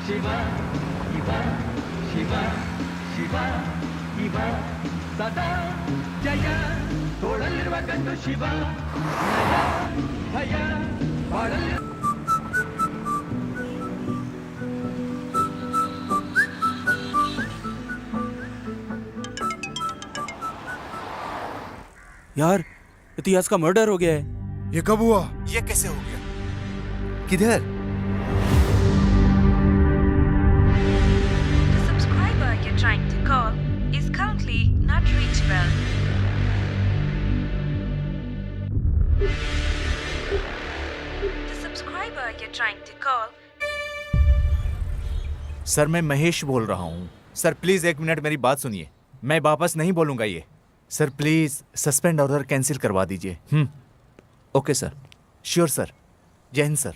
ಶಿವ ಇವ ಶಿವ ಶಿವ ಇವ ಸದಾ ಜಯ ತೋಳಲಿರುವ ಗಂಡು ಶಿವ ನಯ ಭಯ ಬಾಳಲಿರುವ यार इतिहास का मर्डर हो गया है। ये कब हुआ? ये कैसे हो गया? किधर? The subscriber you're trying to call is currently not reachable. The subscriber you're trying to call. Sir मैं महेश बोल रहा हूँ। सर प्लीज 1 मिनट मेरी बात सुनिए। मैं वापस नहीं बोलूंगा ये। Sir please suspend order cancel करवा दीजिए। Okay sir. Sure sir. जय हिंद सर।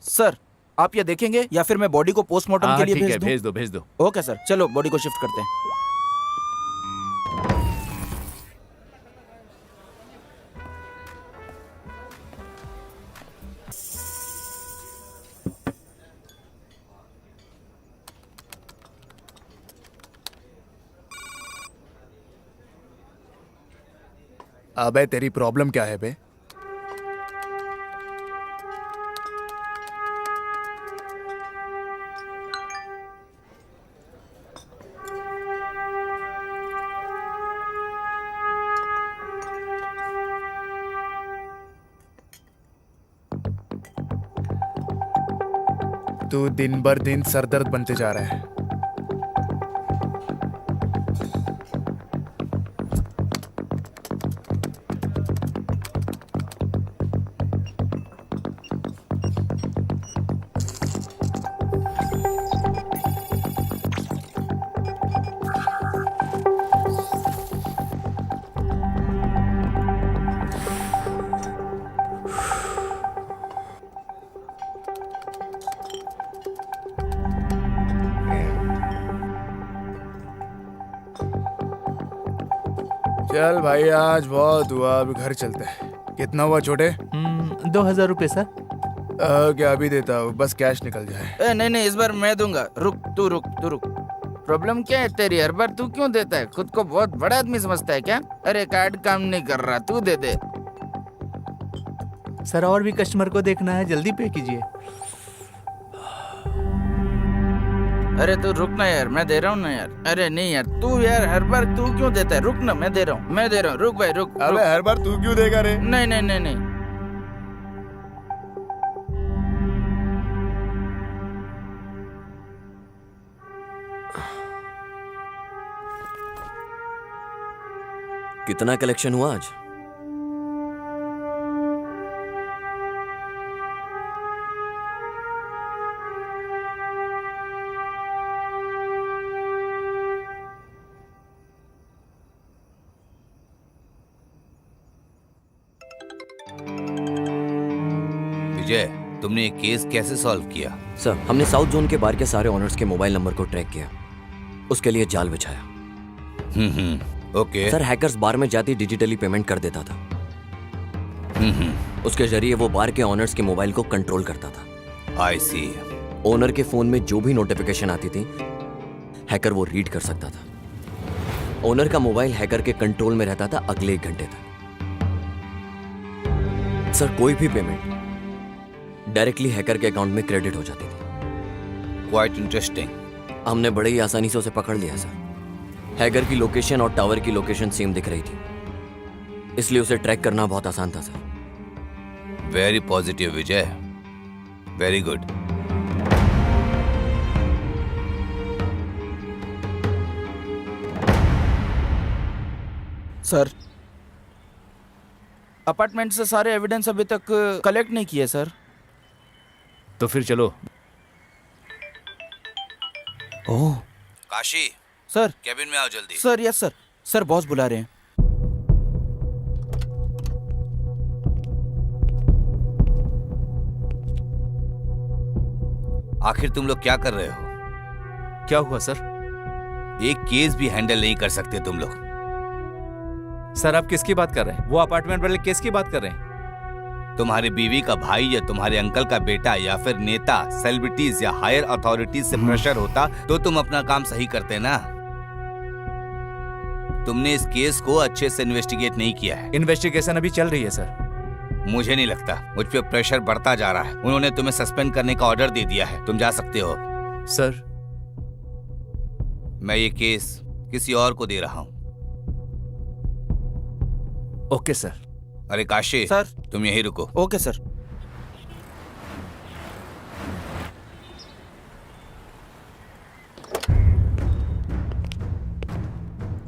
सर आप ये देखेंगे या फिर मैं बॉडी को पोस्टमार्टम के लिए ठीक है, भेज दूं? भेज दो। ओके सर, चलो बॉडी को शिफ्ट करते हैं। अबे तेरी प्रॉब्लम क्या है बे? तू दिन भर दिन सरदर्द बनते जा रहा है। चल भाई आज बहुत हुआ, अभी घर चलते हैं। कितना हुआ छोटे? 2000 रुपये सर। क्या अभी देता हूँ, बस कैश निकल जाए। नहीं इस बार मैं दूंगा। रुक तू रुक। प्रॉब्लम क्या है तेरी? हर बार तू क्यों देता है? खुद को बहुत बड़ा आदमी समझता है क्या? अरे कार्ड काम नहीं कर रहा, तू दे दे। सर और भी कस्टमर को देखना है, जल्दी पे कीजिए। अरे तू रुक ना यार, मैं दे रहा हूँ ना यार। अरे नहीं यार, तू यार हर बार तू क्यों देता है? रुक ना, मैं दे रहा हूँ। रुक भाई रुक। अबे हर बार तू क्यों देगा रे? नहीं। कितना कलेक्शन हुआ आज? विजय, तुमने ये केस कैसे सॉल्व किया? सर हमने साउथ जोन के बार के सारे ऑनर्स के मोबाइल नंबर को ट्रैक किया, उसके लिए जाल बिछाया। ओके। सर हैकर्स बार में जाती डिजिटली पेमेंट कर देता था। उसके जरिए वो बार के ऑनर्स के मोबाइल को कंट्रोल करता था। आई सी। ओनर के फोन में जो भी नोटिफिकेशन आती थी हैकर वो रीड कर सकता था। ओनर का मोबाइल हैकर के कंट्रोल में रहता था अगले 1 घंटे तक। सर कोई भी पेमेंट डायरेक्टली हैकर के अकाउंट में क्रेडिट हो जाती थी। Quite interesting. हमने बड़े ही आसानी से उसे पकड़ लिया सर। हैकर की लोकेशन और टावर की लोकेशन सेम दिख रही थी, इसलिए उसे ट्रैक करना बहुत आसान था सर। वेरी पॉजिटिव विजय, वेरी गुड। सर अपार्टमेंट से सारे एविडेंस अभी तक कलेक्ट नहीं किए सर। तो फिर चलो। ओह काशी, सर। कैबिन में आओ जल्दी। Sir yes sir. Sir boss बुला रहे हैं। आखिर तुम लोग क्या कर रहे हो? क्या हुआ सर? एक केस भी हैंडल नहीं कर सकते तुम लोग। सर आप किसकी बात कर रहे हैं? वो अपार्टमेंट वाले केस की बात कर रहे हैं? तुम्हारी बीवी का भाई या तुम्हारे अंकल का बेटा या फिर नेता, सेलिब्रिटीज या हायर अथॉरिटीज से प्रेशर होता तो तुम अपना काम सही करते ना। तुमने इस केस को अच्छे से इन्वेस्टिगेट नहीं किया है। इन्वेस्टिगेशन अभी चल रही है सर। मुझे नहीं लगता, मुझ पे प्रेशर बढ़ता जा रहा है। उन्होंने तुम्हें सस्पेंड करने का ऑर्डर दे दिया है, तुम जा सकते हो। सर मैं ये केस किसी और को दे रहा हूँ। Okay sir. अरे काशी सर। तुम यहीं रुको। Okay sir.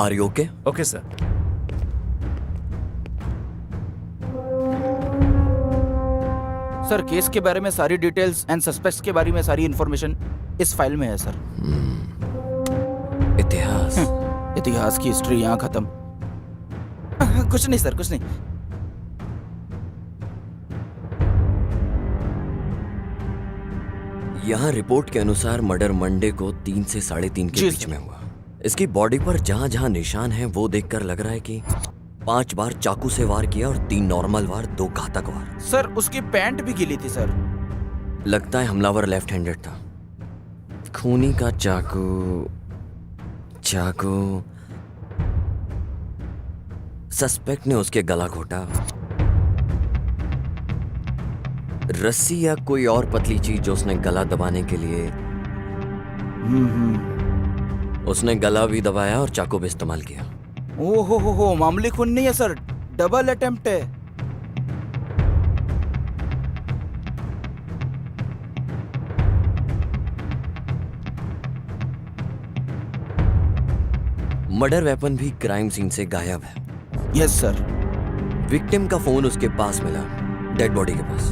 Are you okay? Okay sir. Sir case के बारे में सारी डिटेल्स एंड सस्पेक्ट्स के बारे में सारी इंफॉर्मेशन इस फाइल में है सर। इतिहास। इतिहास की हिस्ट्री यहाँ खत्म। कुछ नहीं सर, कुछ नहीं। यहाँ रिपोर्ट के अनुसार मर्डर मंडे को 3 से 3:30 के जी बीच सर। में हुआ। इसकी बॉडी पर जहाँ जहाँ निशान हैं वो देखकर लग रहा है कि 5 बार चाकू से वार किया और 3 नॉर्मल वार, 2 घातक वार। सर उसकी पैंट भी गीली थी सर। लगता है हमलावर लेफ्ट हैंडेड था। खूनी का चाकू सस्पेक्ट ने उसके गला घोटा। रस्सी या कोई और पतली चीज जो उसने गला दबाने के लिए उसने गला भी दबाया और चाकू भी इस्तेमाल किया। ओ हो मामूली खून नहीं है सर, डबल अटेम्प्ट है। मर्डर वेपन भी क्राइम सीन से गायब है। Yes sir. विक्टिम का फोन उसके पास मिला, डेड बॉडी के पास।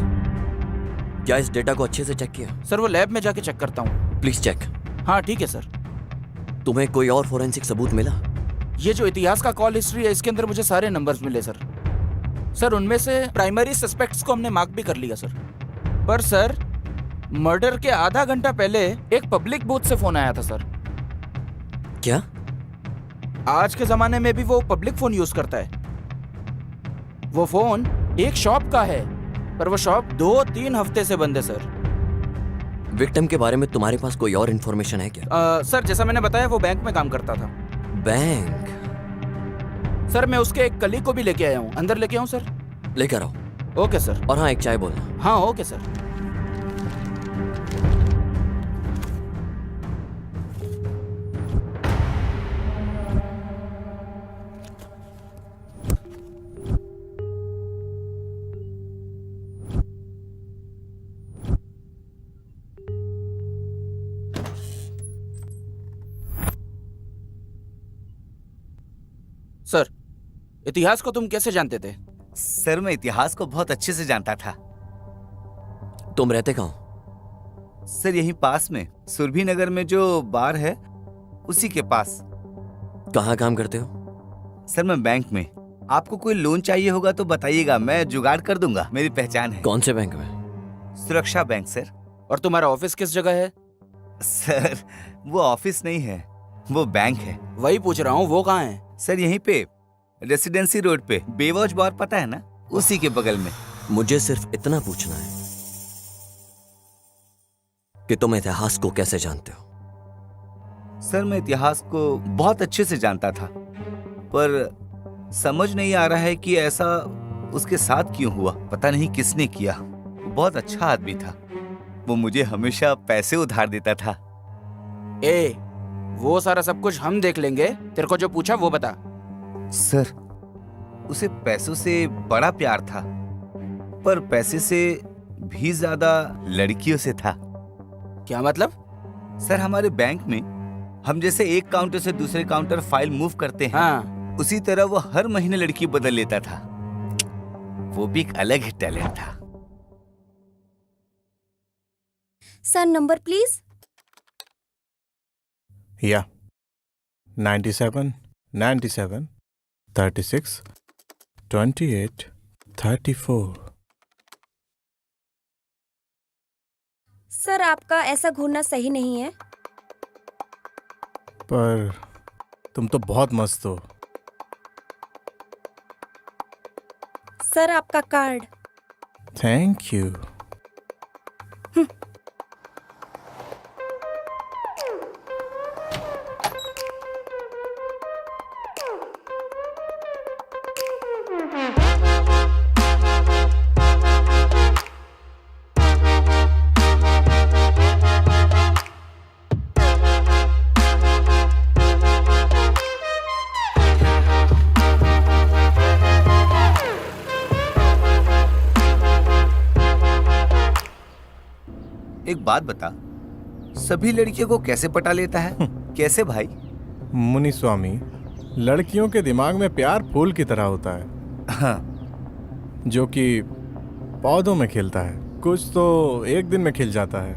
क्या इस डेटा को अच्छे से चेक किया? सर वो लैब में जाके चेक करता हूँ। Please check. हाँ ठीक है सर। तुम्हें कोई और फोरेंसिक सबूत मिला? ये जो इतिहास का कॉल हिस्ट्री है इसके अंदर मुझे सारे नंबर्स मिले सर। सर उनमें से प्राइमरी सस्पेक्ट्स को हमने मार्क भी कर लिया सर। पर सर मर्डर के आधा घंटा पहले एक पब्लिक बूथ से फोन आया था सर। क्या? आज के जमाने में भी वो पब्लिक फोन यूज करता है। वो फोन एक शॉप का है, पर वो शॉप 2-3 हफ्ते से बंद है सर। विक्टिम के बारे में तुम्हारे पास कोई और इन्फॉर्मेशन है क्या? सर जैसा मैंने बताया वो बैंक में काम करता था। बैंक? सर मैं उसके एक कलीग को भी लेके आया हूँ। अंदर लेके आऊँ सर? लेकर आओ। Okay sir. और हाँ, एक चाय बोलना। हाँ ओके सर। सर इतिहास को तुम कैसे जानते थे? सर मैं इतिहास को बहुत अच्छे से जानता था। तुम रहते कहाँ हो? सर यहीं पास में सुरभि नगर में जो बार है उसी के पास। कहाँ काम करते हो? सर मैं बैंक में। आपको कोई लोन चाहिए होगा तो बताइएगा, मैं जुगाड़ कर दूंगा, मेरी पहचान है। कौन से बैंक में? सुरक्षा बैंक सर। और तुम्हारा ऑफिस किस जगह है? सर वो ऑफिस नहीं है, वो बैंक है। वही पूछ रहा हूँ, वो कहाँ है? सर यहीं पे रेसिडेंसी रोड पे, बेवॉच बार पता है ना, उसी के बगल में। मुझे सिर्फ इतना पूछना है कि तुम इतिहास को कैसे जानते हो? सर मैं इतिहास को बहुत अच्छे से जानता था, पर समझ नहीं आ रहा है कि ऐसा उसके साथ क्यों हुआ। पता नहीं किसने किया। वो बहुत अच्छा आदमी था। वो मुझे हमेशा पैसे उधार देता था। ए, वो सारा सब कुछ हम देख लेंगे। तेरे को जो पूछा वो बता। सर उसे पैसों से बड़ा प्यार था, पर पैसे से भी ज्यादा लड़कियों से था। क्या मतलब? सर हमारे बैंक में हम जैसे एक काउंटर से दूसरे काउंटर फाइल मूव करते हैं, हाँ। उसी तरह वो हर महीने लड़की बदल लेता था। वो भी एक अलग ही टैलेंट था। Sir number please. या 97 97 36 28 34। सर आपका ऐसा घूरना सही नहीं है। पर तुम तो बहुत मस्त हो। सर आपका कार्ड। Thank you. एक बात बता, सभी लड़कियों को कैसे पटा लेता है? कैसे भाई? मुनि स्वामी, लड़कियों के दिमाग में प्यार फूल की तरह होता है। हाँ, जो कि पौधों में खिलता है। कुछ तो एक दिन में खिल जाता है,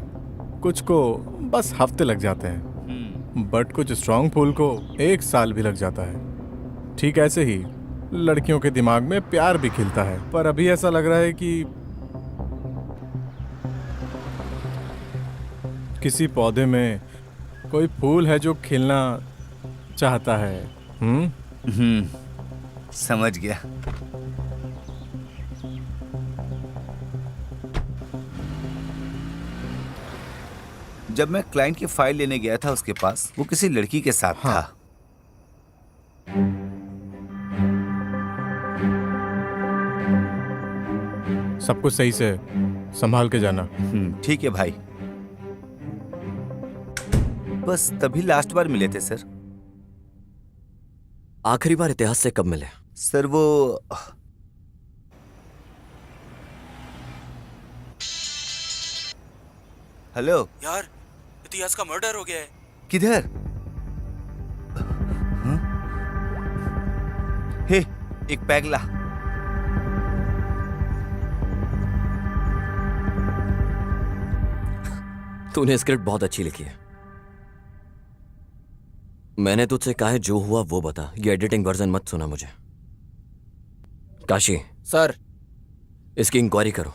कुछ को बस हफ्ते लग जाते हैं, बट कुछ स्ट्रांग फूल को 1 साल भी लग जाता है। ठीक ऐसे ही लड़कियों के दिमाग में प्यार भी खिलता है, पर अभी ऐसा लग रहा है कि किसी पौधे में कोई फूल है जो खिलना चाहता है। समझ गया। जब मैं क्लाइंट की फाइल लेने गया था उसके पास, वो किसी लड़की के साथ था। सब कुछ सही से संभाल के जाना। ठीक है भाई। बस तभी लास्ट बार मिले थे सर। आखिरी बार इतिहास से कब मिले? सर वो हेलो यार, इतिहास का मर्डर हो गया है। किधर? हाँ? हे, एक पैग ला। तूने स्क्रिप्ट बहुत अच्छी लिखी है। मैंने तुझसे कहा है जो हुआ वो बता, ये एडिटिंग वर्जन मत सुना मुझे। काशी सर, इसकी इंक्वायरी करो।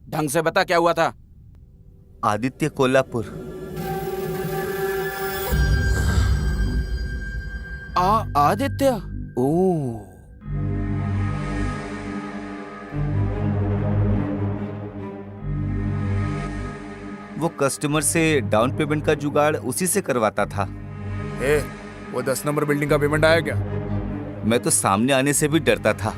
ढंग से बता क्या हुआ था। आदित्य कोल्हापुर। आदित्य? ओ, वो कस्टमर से डाउन पेमेंट का जुगाड़ उसी से करवाता था। वो 10 नंबर बिल्डिंग का पेमेंट आया क्या? मैं तो सामने आने से भी डरता था।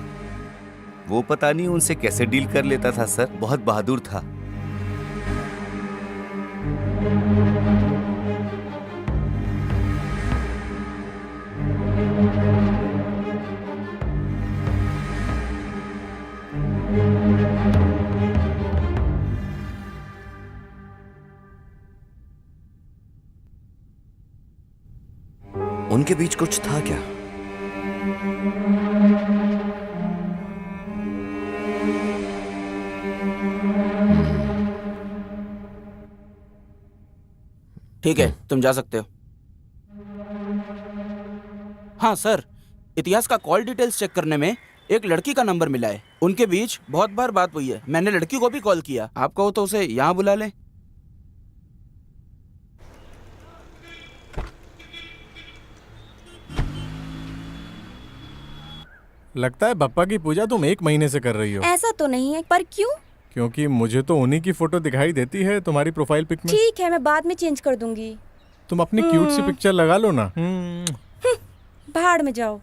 वो पता नहीं उनसे कैसे डील कर लेता था सर, बहुत बहादुर था। उनके बीच कुछ था क्या? ठीक है, तुम जा सकते हो। हाँ सर, इतिहास का कॉल डिटेल्स चेक करने में एक लड़की का नंबर मिला है। उनके बीच बहुत बार बात हुई है। मैंने लड़की को भी कॉल किया। आप कहो तो उसे यहाँ बुला ले। लगता है बप्पा की पूजा तुम 1 महीने से कर रही हो। ऐसा तो नहीं है, पर क्यों? क्योंकि मुझे तो उन्हीं की फोटो दिखाई देती है तुम्हारी प्रोफाइल पिक में। ठीक है, मैं बाद में चेंज कर दूंगी। तुम अपनी क्यूट सी पिक्चर लगा लो ना। भाड़ में जाओ।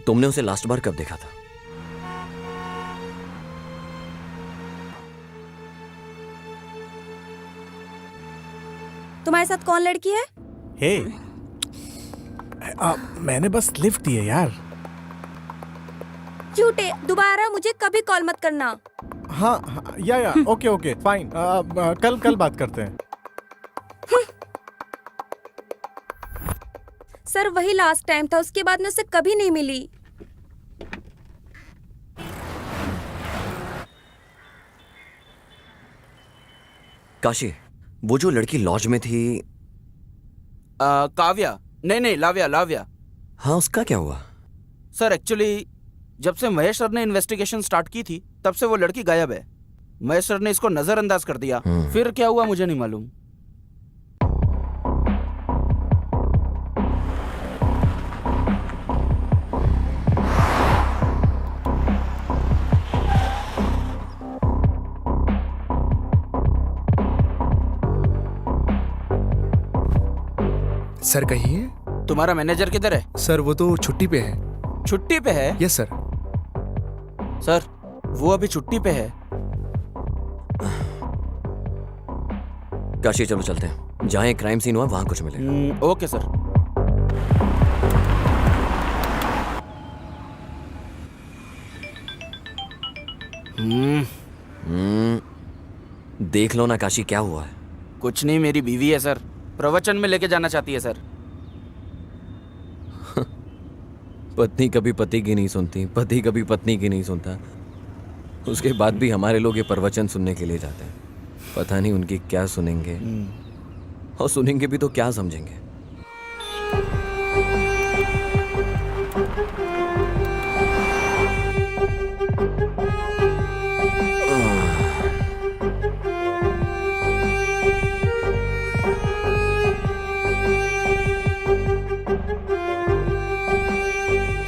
तुमने उसे लास्ट बार कब देखा था? तुम्हारे साथ कौन लड़की है? हे, मैंने बस लिफ्ट दी है यार। झूठे, दोबारा मुझे कभी कॉल मत करना। हाँ, या ओके फाइन। कल बात करते हैं। सर, वही लास्ट टाइम था, उसके बाद मैं उससे कभी नहीं मिली। काशी, वो जो लड़की लॉज में थी, काव्या? नहीं, लाव्या। हाँ, उसका क्या हुआ? सर एक्चुअली जब से महेश सर ने इन्वेस्टिगेशन स्टार्ट की थी तब से वो लड़की गायब है। महेश सर ने इसको नजरअंदाज कर दिया। फिर क्या हुआ मुझे नहीं मालूम। सर कहिए। तुम्हारा मैनेजर किधर है? सर वो तो छुट्टी पे है। छुट्टी पे है? Yes sir. सर वो अभी छुट्टी पे है। काशी चलो चलते हैं, जहाँ एक क्राइम सीन हुआ वहां कुछ मिले। Okay sir. देख लो ना काशी, क्या हुआ है? कुछ नहीं, मेरी बीवी है सर, प्रवचन में लेके जाना चाहती है सर। पत्नी कभी पति की नहीं सुनती, पति कभी पत्नी की नहीं सुनता, उसके बाद भी हमारे लोग ये प्रवचन सुनने के लिए जाते हैं। पता नहीं उनकी क्या सुनेंगे, और सुनेंगे भी तो क्या समझेंगे।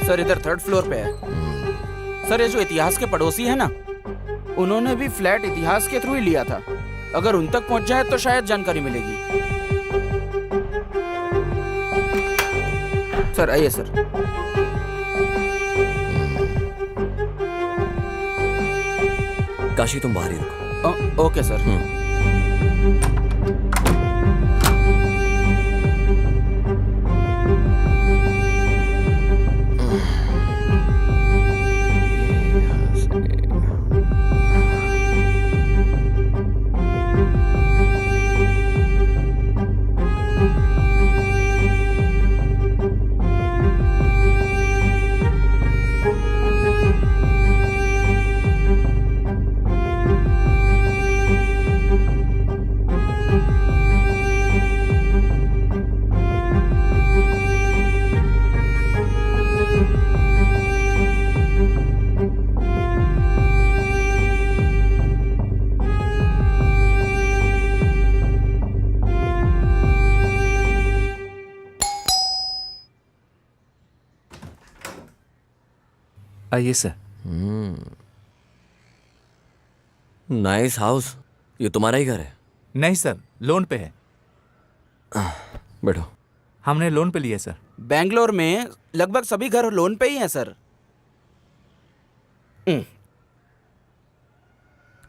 सर इधर 3rd फ्लोर पे है। सर ये जो इतिहास के पड़ोसी है ना, उन्होंने भी फ्लैट इतिहास के थ्रू ही लिया था। अगर उन तक पहुंच जाए तो शायद जानकारी मिलेगी। सर आइए सर। काशी तुम बाहर ही रुको। Okay sir. आइए सर। Nice house. ये तुम्हारा ही घर है? नहीं सर, लोन पे है। बैठो। हमने लोन पे लिया सर। बेंगलोर में लगभग सभी घर लोन पे ही हैं सर।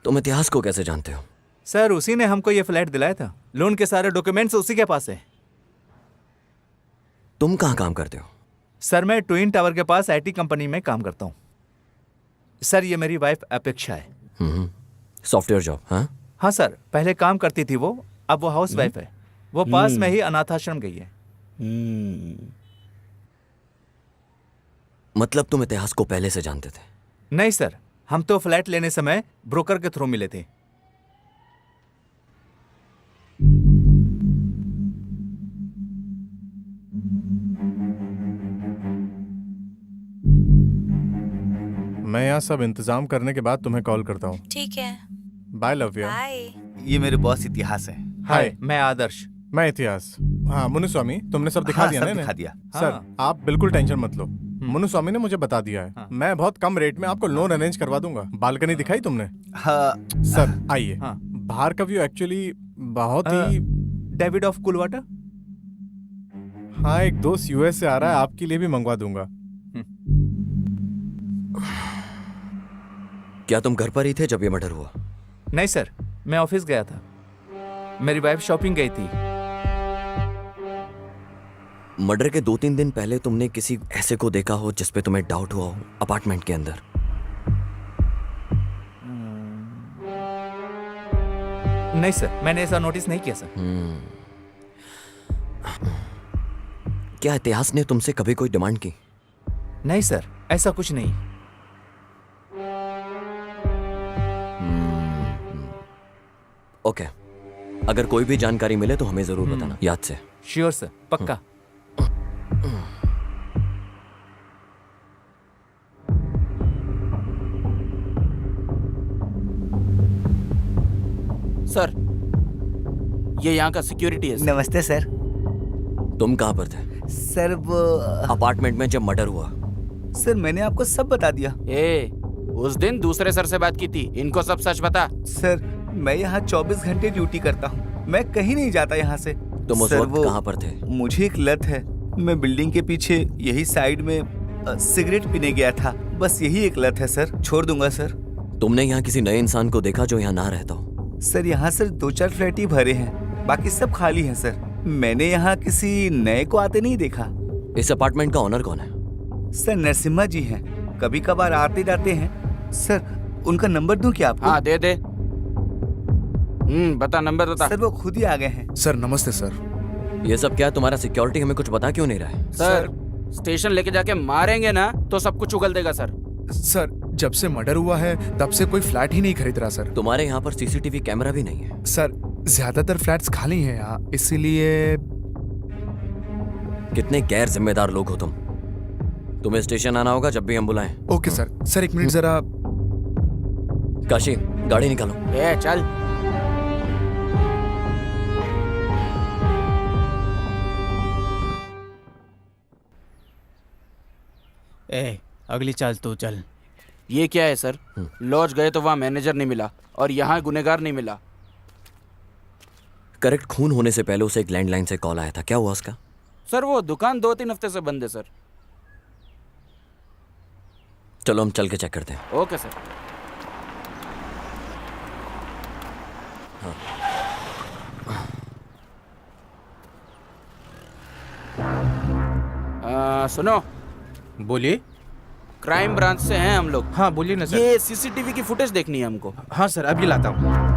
तुम इतिहास को कैसे जानते हो? सर उसी ने हमको ये फ्लैट दिलाया था। लोन के सारे डॉक्यूमेंट्स उसी के पास है। तुम कहाँ काम करते हो? सर मैं ट्विन टावर के पास आईटी कंपनी में काम करता हूँ। सर ये मेरी वाइफ अपेक्षा है। Software job? हाँ हाँ सर, पहले काम करती थी वो, अब वो हाउस वाइफ है। वो पास में ही अनाथाश्रम गई है। मतलब तुम इतिहास को पहले से जानते थे? नहीं सर, हम तो फ्लैट लेने समय ब्रोकर के थ्रू मिले थे। मैं यहाँ सब इंतजाम करने के बाद तुम्हें कॉल करता हूँ। ठीक है, बाय लव्या। बाय। ये मेरे बॉस इतिहास है। हाय, मैं आदर्श। मैं इतिहास। हाँ मुनुस्वामी, तुमने सब दिखा हाँ, दिया सब ना दिखा इन्हें? दिया। सर हाँ। आप बिल्कुल टेंशन मत लो, मुनुस्वामी ने मुझे बता दिया है। हाँ। मैं बहुत कम रेट में आपको लोन अरेंज करवा दूंगा। बालकनी दिखाई तुमने? हाँ सर आइए। हाँ। बाहर का व्यू एक्चुअली बहुत ही। David of कुलवाटा। हाँ एक दोस्त यूएस से आ रहा है, आपके लिए भी मंगवा दूंगा। क्या तुम घर पर ही थे जब ये मर्डर हुआ? नहीं सर, मैं ऑफिस गया था। मेरी वाइफ शॉपिंग गई थी। मर्डर के 2-3 दिन पहले तुमने किसी ऐसे को देखा हो जिस पे तुम्हें डाउट हुआ हो अपार्टमेंट के अंदर? नहीं सर, मैंने ऐसा नोटिस नहीं किया सर। क्या इतिहास ने तुमसे कभी कोई डिमांड की? नहीं सर, ऐसा कुछ नहीं। ओके, अगर कोई भी जानकारी मिले तो हमें जरूर बताना, याद से। श्योर सर, पक्का। सर ये यहाँ का सिक्योरिटी है सर। नमस्ते सर। तुम कहाँ पर थे? सर वो अपार्टमेंट में जब मर्डर हुआ? सर मैंने आपको सब बता दिया। उस दिन दूसरे सर से बात की थी, इनको सब सच बता। सर मैं यहाँ 24 घंटे ड्यूटी करता हूँ, मैं कहीं नहीं जाता यहाँ से। तुम उस सर, वक्त वो कहाँ पर थे? मुझे एक लत है, मैं बिल्डिंग के पीछे यही साइड में सिगरेट पीने गया था, बस यही एक लत है सर, छोड़ दूंगा सर। तुमने यहाँ किसी नए इंसान को देखा जो यहाँ ना रहता हो? सर यहाँ सर 2-4 फ्लैट ही भरे हैं, बाकी सब खाली हैं सर। मैंने यहाँ किसी नए को आते नहीं देखा। इस अपार्टमेंट का ऑनर कौन है? सर नरसिम्हा जी हैं, कभी कभार आते जाते हैं। सर उनका नंबर दूं क्या आपको? हाँ दे। बता, नंबर बता। सर वो खुद ही आ गए हैं। सर नमस्ते सर। ये सब क्या? तुम्हारा सिक्योरिटी हमें कुछ बता क्यों नहीं रहा है? सर स्टेशन लेके जाके मारेंगे ना तो सब कुछ उगल देगा सर। सर जब से मर्डर हुआ है तब से कोई फ्लैट ही नहीं खरीद रहा सर। तुम्हारे यहाँ पर सीसीटीवी कैमरा भी नहीं है? सर ज्यादातर फ्लैट्स खाली हैं यहाँ, इसीलिए। कितने गैर जिम्मेदार लोग हो तुम। तुम्हें स्टेशन आना होगा जब भी हम बुलाएं। Okay sir. सर एक मिनट जरा। काशी, गाड़ी निकालो। ए चल। अगली चाल तू चल। ये क्या है सर? लॉज गए तो वहाँ मैनेजर नहीं मिला और यहाँ गुनेगार नहीं मिला। करेक्ट, खून होने से पहले उसे एक लैंडलाइन से कॉल आया था, क्या हुआ उसका? सर वो दुकान 2-3 हफ्ते से बंद है सर। चलो हम चल के चेक करते हैं। Okay sir. सुनो, बोलिए। क्राइम ब्रांच से हैं हम लोग। हाँ बोलिए ना सर। ये सीसीटीवी की फुटेज देखनी है हमको। हाँ सर अभी लाता हूँ।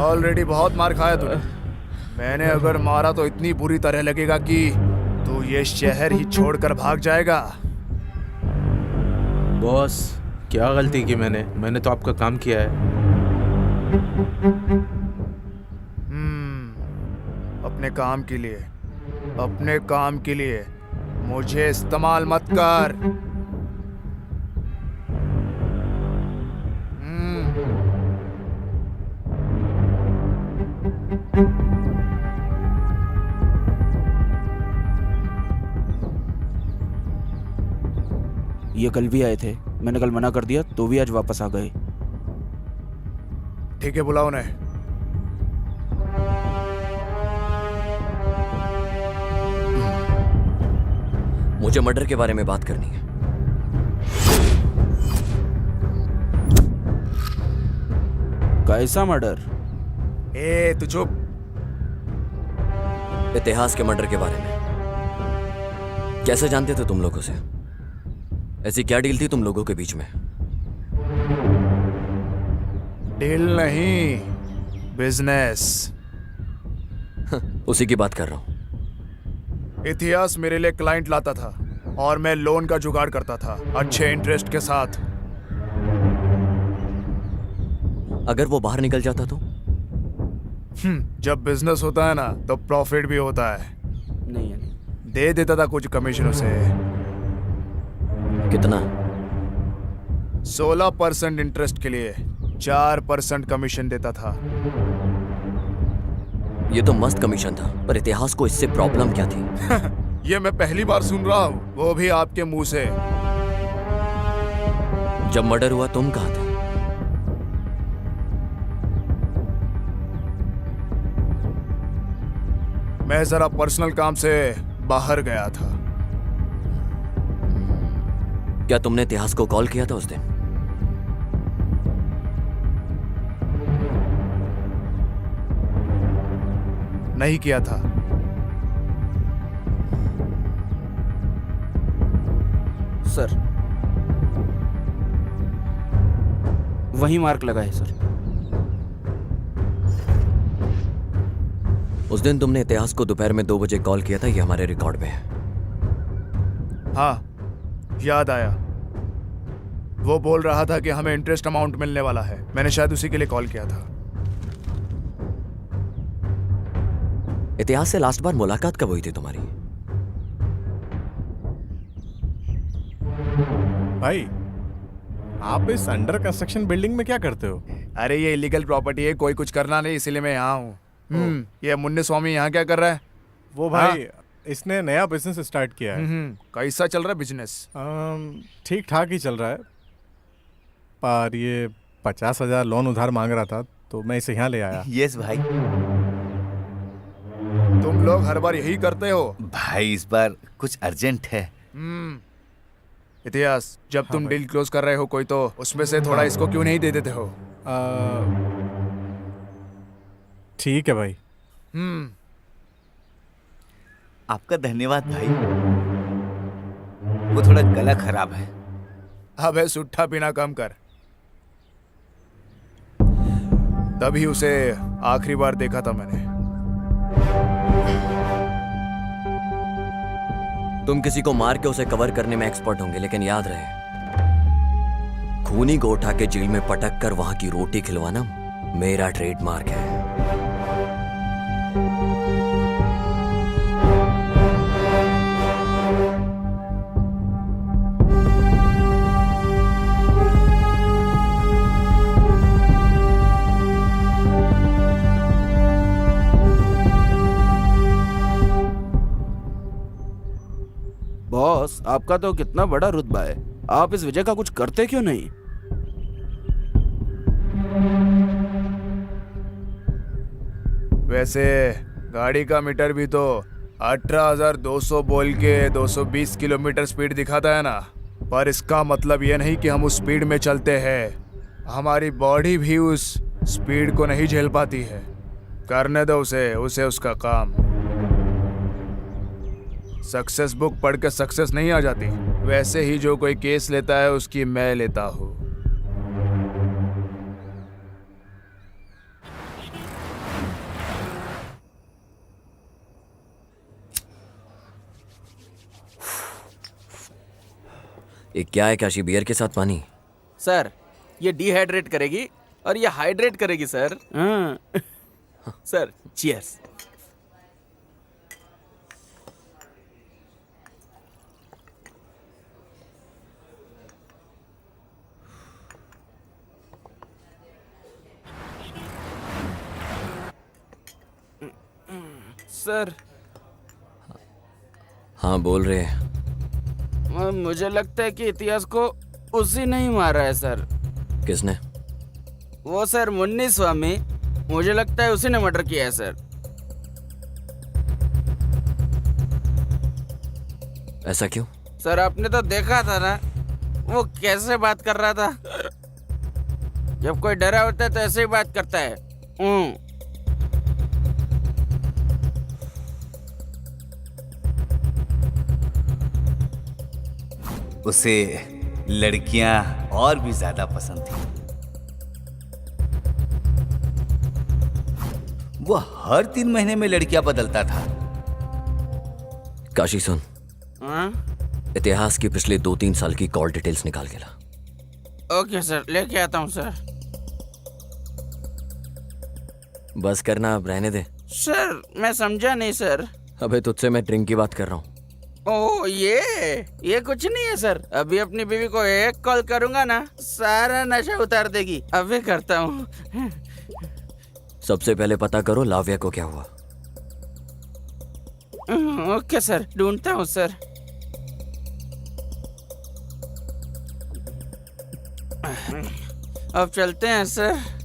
ऑलरेडी बहुत मार खाया तूने। मैंने अगर मारा तो इतनी बुरी तरह लगेगा कि तू ये शहर ही छोड़कर भाग जाएगा। बॉस क्या गलती की मैंने तो आपका काम किया है। अपने काम के लिए मुझे इस्तेमाल मत कर। ये कल भी आए थे, मैंने कल मना कर दिया तो भी आज वापस आ गए। ठीक है बुलाओ उन्हें। मुझे मर्डर के बारे में बात करनी है। कैसा मर्डर? तू चुप। इतिहास के मर्डर के बारे में। कैसे जानते थे तुम लोग उसे? ऐसी क्या डील थी तुम लोगों के बीच में? डील नहीं, बिजनेस। उसी की बात कर रहा हूं। इतिहास मेरे लिए क्लाइंट लाता था और मैं लोन का जुगाड़ करता था, अच्छे इंटरेस्ट के साथ। अगर वो बाहर निकल जाता तो? जब बिजनेस होता है ना तो प्रॉफिट भी होता है। नहीं। दे देता था कुछ कमीशन उसे। कितना? 16% इंटरेस्ट के लिए 4% कमीशन देता था। ये तो मस्त कमीशन था, पर इतिहास को इससे प्रॉब्लम क्या थी? ये मैं पहली बार सुन रहा हूँ, वो भी आपके मुंह से। जब मर्डर हुआ तुम कहाँ थे? मैं जरा पर्सनल काम से बाहर गया था। क्या तुमने इतिहास को कॉल किया था उस दिन? नहीं किया था। सर वही मार्क लगा है सर। उस दिन तुमने इतिहास को दोपहर में 2 बजे कॉल किया था, ये हमारे रिकॉर्ड में है। हाँ याद आया। वो बोल रहा था कि हमें इंटरेस्ट अमाउंट मिलने वाला है, मैंने शायद उसी के लिए कॉल किया था। इतिहास से लास्ट बार मुलाकात कब हुई थी तुम्हारी? भाई आप इस अंडर कंस्ट्रक्शन बिल्डिंग में क्या करते हो? अरे ये इलीगल प्रॉपर्टी है, कोई कुछ करना नहीं, इसीलिए मैं यहाँ हूँ। ये मुन्नी स्वामी यहाँ क्या कर रहा है? वो भाई इसने नया बिजनेस स्टार्ट किया है। कैसा चल रहा है बिजनेस? ठीक ठाक ही चल रहा है, पर ये 50,000 लोन उधार मांग रहा था तो मैं इसे यहाँ ले आया। यस भाई। तुम लोग हर बार यही करते हो भाई, इस बार कुछ अर्जेंट है। इतिहास, जब तुम डील क्लोज कर रहे हो कोई, तो उसमें से थोड़ा इसको क्यों नहीं दे देते हो? ठीक है भाई। आपका धन्यवाद भाई। वो थोड़ा गला खराब है। अबे सुट्ठा पीना कम कर। तभी उसे आखिरी बार देखा था मैंने। तुम किसी को मार के उसे कवर करने में एक्सपर्ट होंगे, लेकिन याद रहे, खूनी को उठा के जेल में पटक कर वहां की रोटी खिलवाना मेरा ट्रेडमार्क है। बॉस, आपका तो कितना बड़ा रुतबा है, आप इस वजह का कुछ करते क्यों नहीं? वैसे गाड़ी का मीटर भी तो 18,200 बोल के 220 किलोमीटर स्पीड दिखाता है ना, पर इसका मतलब यह नहीं कि हम उस स्पीड में चलते हैं। हमारी बॉडी भी उस स्पीड को नहीं झेल पाती है। करने दो उसे उसका काम। सक्सेस बुक पढ़ के सक्सेस नहीं आ जाती, वैसे ही जो कोई केस लेता है उसकी मैं लेता हूँ। ये क्या है काशी, बियर के साथ पानी? सर, ये डिहाइड्रेट करेगी और ये हाइड्रेट करेगी सर। Sir, cheers. सर। हाँ बोल रहे हैं। मुझे लगता है कि इतिहास को उसी ने ही मारा है सर। किसने? वो सर मुन्नी स्वामी, मुझे लगता है उसी ने मर्डर किया है सर। ऐसा क्यों? सर आपने तो देखा था ना, वो कैसे बात कर रहा था। जब कोई डरा होता है तो ऐसे ही बात करता है। उसे लड़कियां और भी ज्यादा पसंद थी। वो हर 3 महीने में लड़कियां बदलता था। काशी सुन, इतिहास की पिछले 2-3 साल की कॉल डिटेल्स निकाल के ला। ओके सर, लेके आता हूँ सर। बस करना, अब रहने दे। सर मैं समझा नहीं सर। अबे तुझसे मैं ड्रिंक की बात कर रहा हूँ। ओ ये कुछ नहीं है सर। अभी अपनी बीवी को एक कॉल करूंगा ना, सारा नशा उतार देगी। अभी करता हूँ। सबसे पहले पता करो लाव्या को क्या हुआ। ओके सर, ढूंढता हूँ सर। अब चलते हैं सर।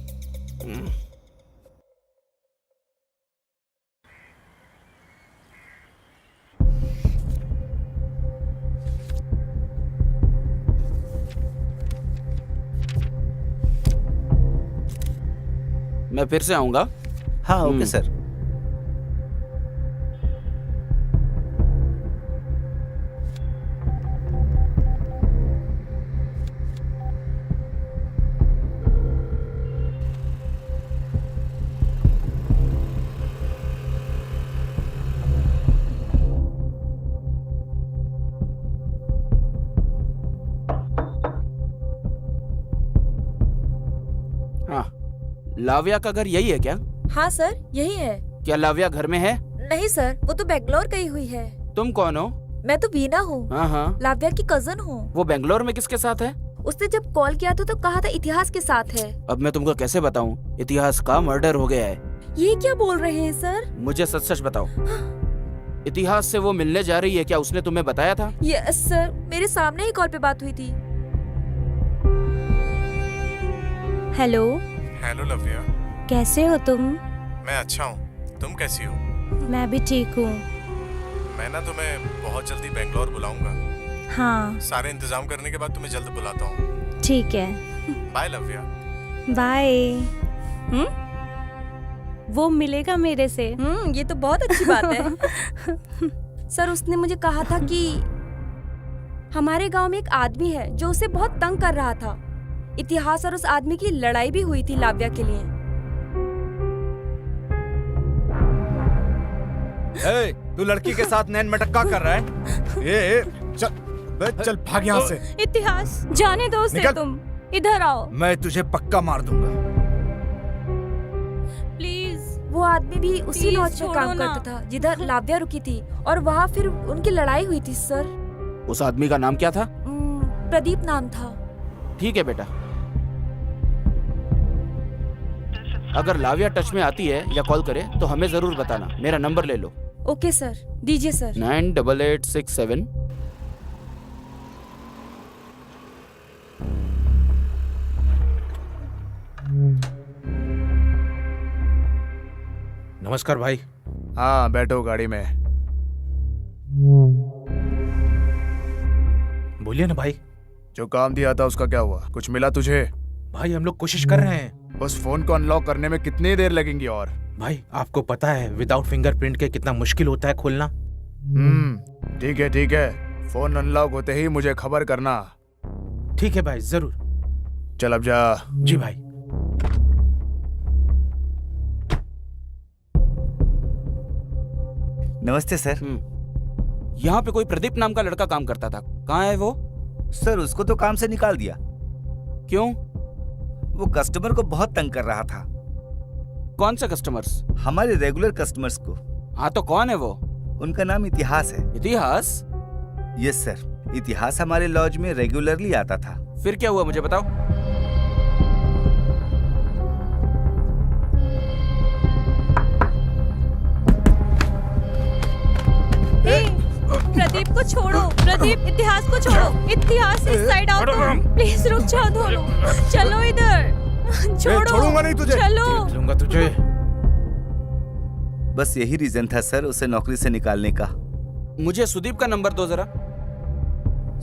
मैं फिर से आऊंगा। हाँ ओके सर। लाव्या का घर यही है क्या? हाँ सर, यही है। क्या लाव्या घर में है? नहीं सर, वो तो बेंगलोर गई हुई है। तुम कौन हो? मैं तो बीना हूँ, हाँ हाँ, लाव्या की कजन हूँ। वो बेंगलोर में किसके साथ है? उसने जब कॉल किया था तो कहा था इतिहास के साथ है। अब मैं तुमको कैसे बताऊं? इतिहास का मर्डर हो गया है। ये क्या बोल रहे हैं सर? मुझे सच सच बताओ, इतिहास से वो मिलने जा रही है क्या? उसने तुम्हें बताया था? यस सर, मेरे सामने ही कॉल पे बात हुई थी। हेलो, हेलो लव्या, कैसे हो तुम? मैं अच्छा हूँ, तुम कैसी हो? मैं भी ठीक हूँ। मैं ना तुम्हें बहुत जल्दी बेंगलोर बुलाऊंगा। हाँ सारे इंतजाम करने के बाद तुम्हें जल्द बुलाता हूँ। ठीक है, बाय लव्या। बाय। वो मिलेगा मेरे से। ये तो बहुत अच्छी बात है। सर उसने मुझे कहा था कि हमारे गांव में एक आदमी है जो उसे बहुत तंग कर रहा था। इतिहास और उस आदमी की लड़ाई भी हुई थी लाव्या के लिए। ए, तू लड़की के साथ नैन मटक्का कर रहा है? ए, चल बे, चल भाग यहाँ से। इतिहास जाने दो उसे, निकल। तुम इधर आओ मैं तुझे पक्का मार दूंगा। प्लीज। वो आदमी भी उसी प्लीज लॉज में छोड़ो काम ना। करता था जिधर लाव्या रुकी थी, और वहाँ फिर उनकी लड़ाई हुई थी सर। उस आदमी का नाम क्या था? प्रदीप नाम था। ठीक है बेटा, अगर लाव्या टच में आती है या कॉल करे तो हमें जरूर बताना। मेरा नंबर ले लो। ओके सर, दीजिए सर। 98867। नमस्कार भाई। हाँ बैठो गाड़ी में। बोलिए ना भाई। जो काम दिया था उसका क्या हुआ? कुछ मिला तुझे? भाई हम लोग कोशिश कर रहे हैं। उस फोन को अनलॉक करने में कितनी देर लगेंगी? और भाई आपको पता है विदाउट फिंगरप्रिंट के कितना मुश्किल होता है खोलना। ठीक है ठीक है, फोन अनलॉक होते ही मुझे खबर करना। ठीक है भाई, जरूर। चल अब जा। जी भाई। नमस्ते सर। यहाँ पे कोई प्रदीप नाम का लड़का काम करता था, कहाँ है वो? सर उसको तो काम से निकाल दिया। क्यों? वो कस्टमर को बहुत तंग कर रहा था। कौन से कस्टमर्स? हमारे रेगुलर कस्टमर्स को। हाँ तो कौन है वो? उनका नाम इतिहास है। इतिहास? यस सर, इतिहास हमारे लॉज में रेगुलरली आता था। फिर क्या हुआ मुझे बताओ। प्रदीप को छोड़ो, प्रदीप इतिहास को छोड़ो। इतिहास इस साइड आओ तुम। प्लीज रुक जाओ दोनों। चलो इधर। छोड़ो। छोड़ूंगा नहीं तुझे। चलो। लूंगा तुझे। बस यही रीजन था सर उसे नौकरी से निकालने का। मुझे सुदीप का नंबर दो जरा।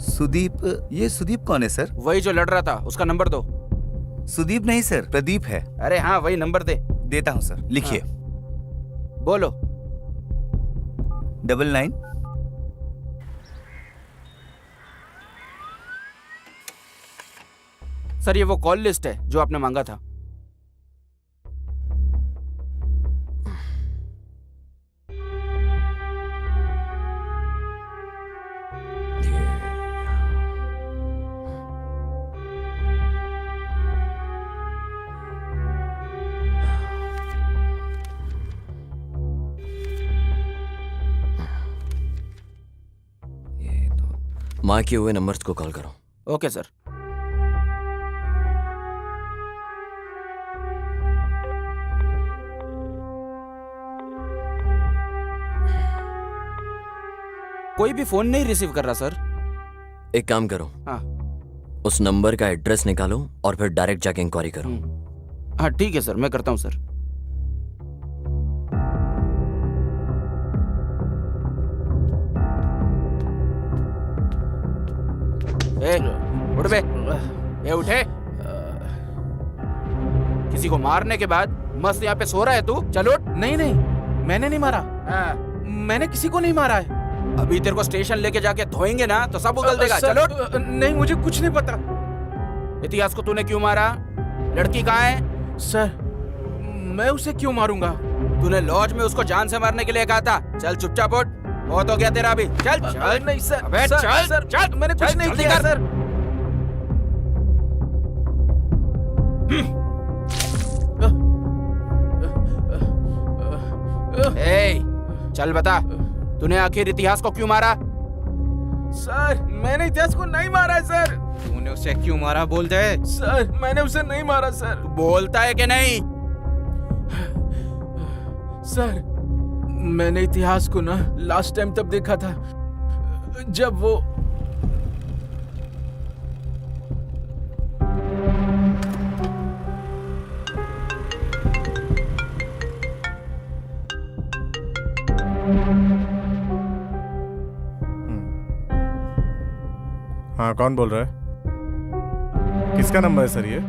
सुदीप? ये सुदीप कौन है सर? वही जो लड़ रहा था, उसका नंबर दो। सुदीप नहीं सर, प्रदीप है। अरे हाँ वही नंबर दे। देता हूँ सर, लिखिए। बोलो। 99। सर ये वो कॉल लिस्ट है जो आपने मांगा था। माँ किए हुए नंबर्स को कॉल करो। Okay sir. कोई भी फोन नहीं रिसीव कर रहा सर। एक काम करो, हाँ उस नंबर का एड्रेस निकालो और फिर डायरेक्ट जाके इंक्वायरी करो। हाँ ठीक है सर, मैं करता हूँ सर। ए, उठ बे। ए उठे। किसी को मारने के बाद मस्त यहाँ पे सो रहा है तू? चल उठ। नहीं नहीं, मैंने नहीं मारा। मैंने किसी को नहीं मारा है। अभी तेरे को स्टेशन लेके जाके धोएंगे ना तो सब उगल देगा। चलो। नहीं, मुझे कुछ नहीं पता। इतिहास को तूने क्यों मारा? लड़की कहाँ है? सर मैं उसे क्यों मारूंगा? तूने लॉज में उसको जान से मारने के लिए कहा था। चल चुपचाप उठ, बहुत हो गया तेरा अभी। चल चल। नहीं सर। अबे सर, चल सर, चल। मैंने कुछ नहीं किया सर। ए, चल बता, तूने आखिर इतिहास को क्यों मारा? सर मैंने इतिहास को नहीं मारा है सर। तूने उसे क्यों मारा बोल दे। सर मैंने उसे नहीं मारा सर। बोलता है कि नहीं? सर मैंने इतिहास को ना लास्ट टाइम तब देखा था जब वो हाँ, कौन बोल रहा है? किसका नंबर है सर ये?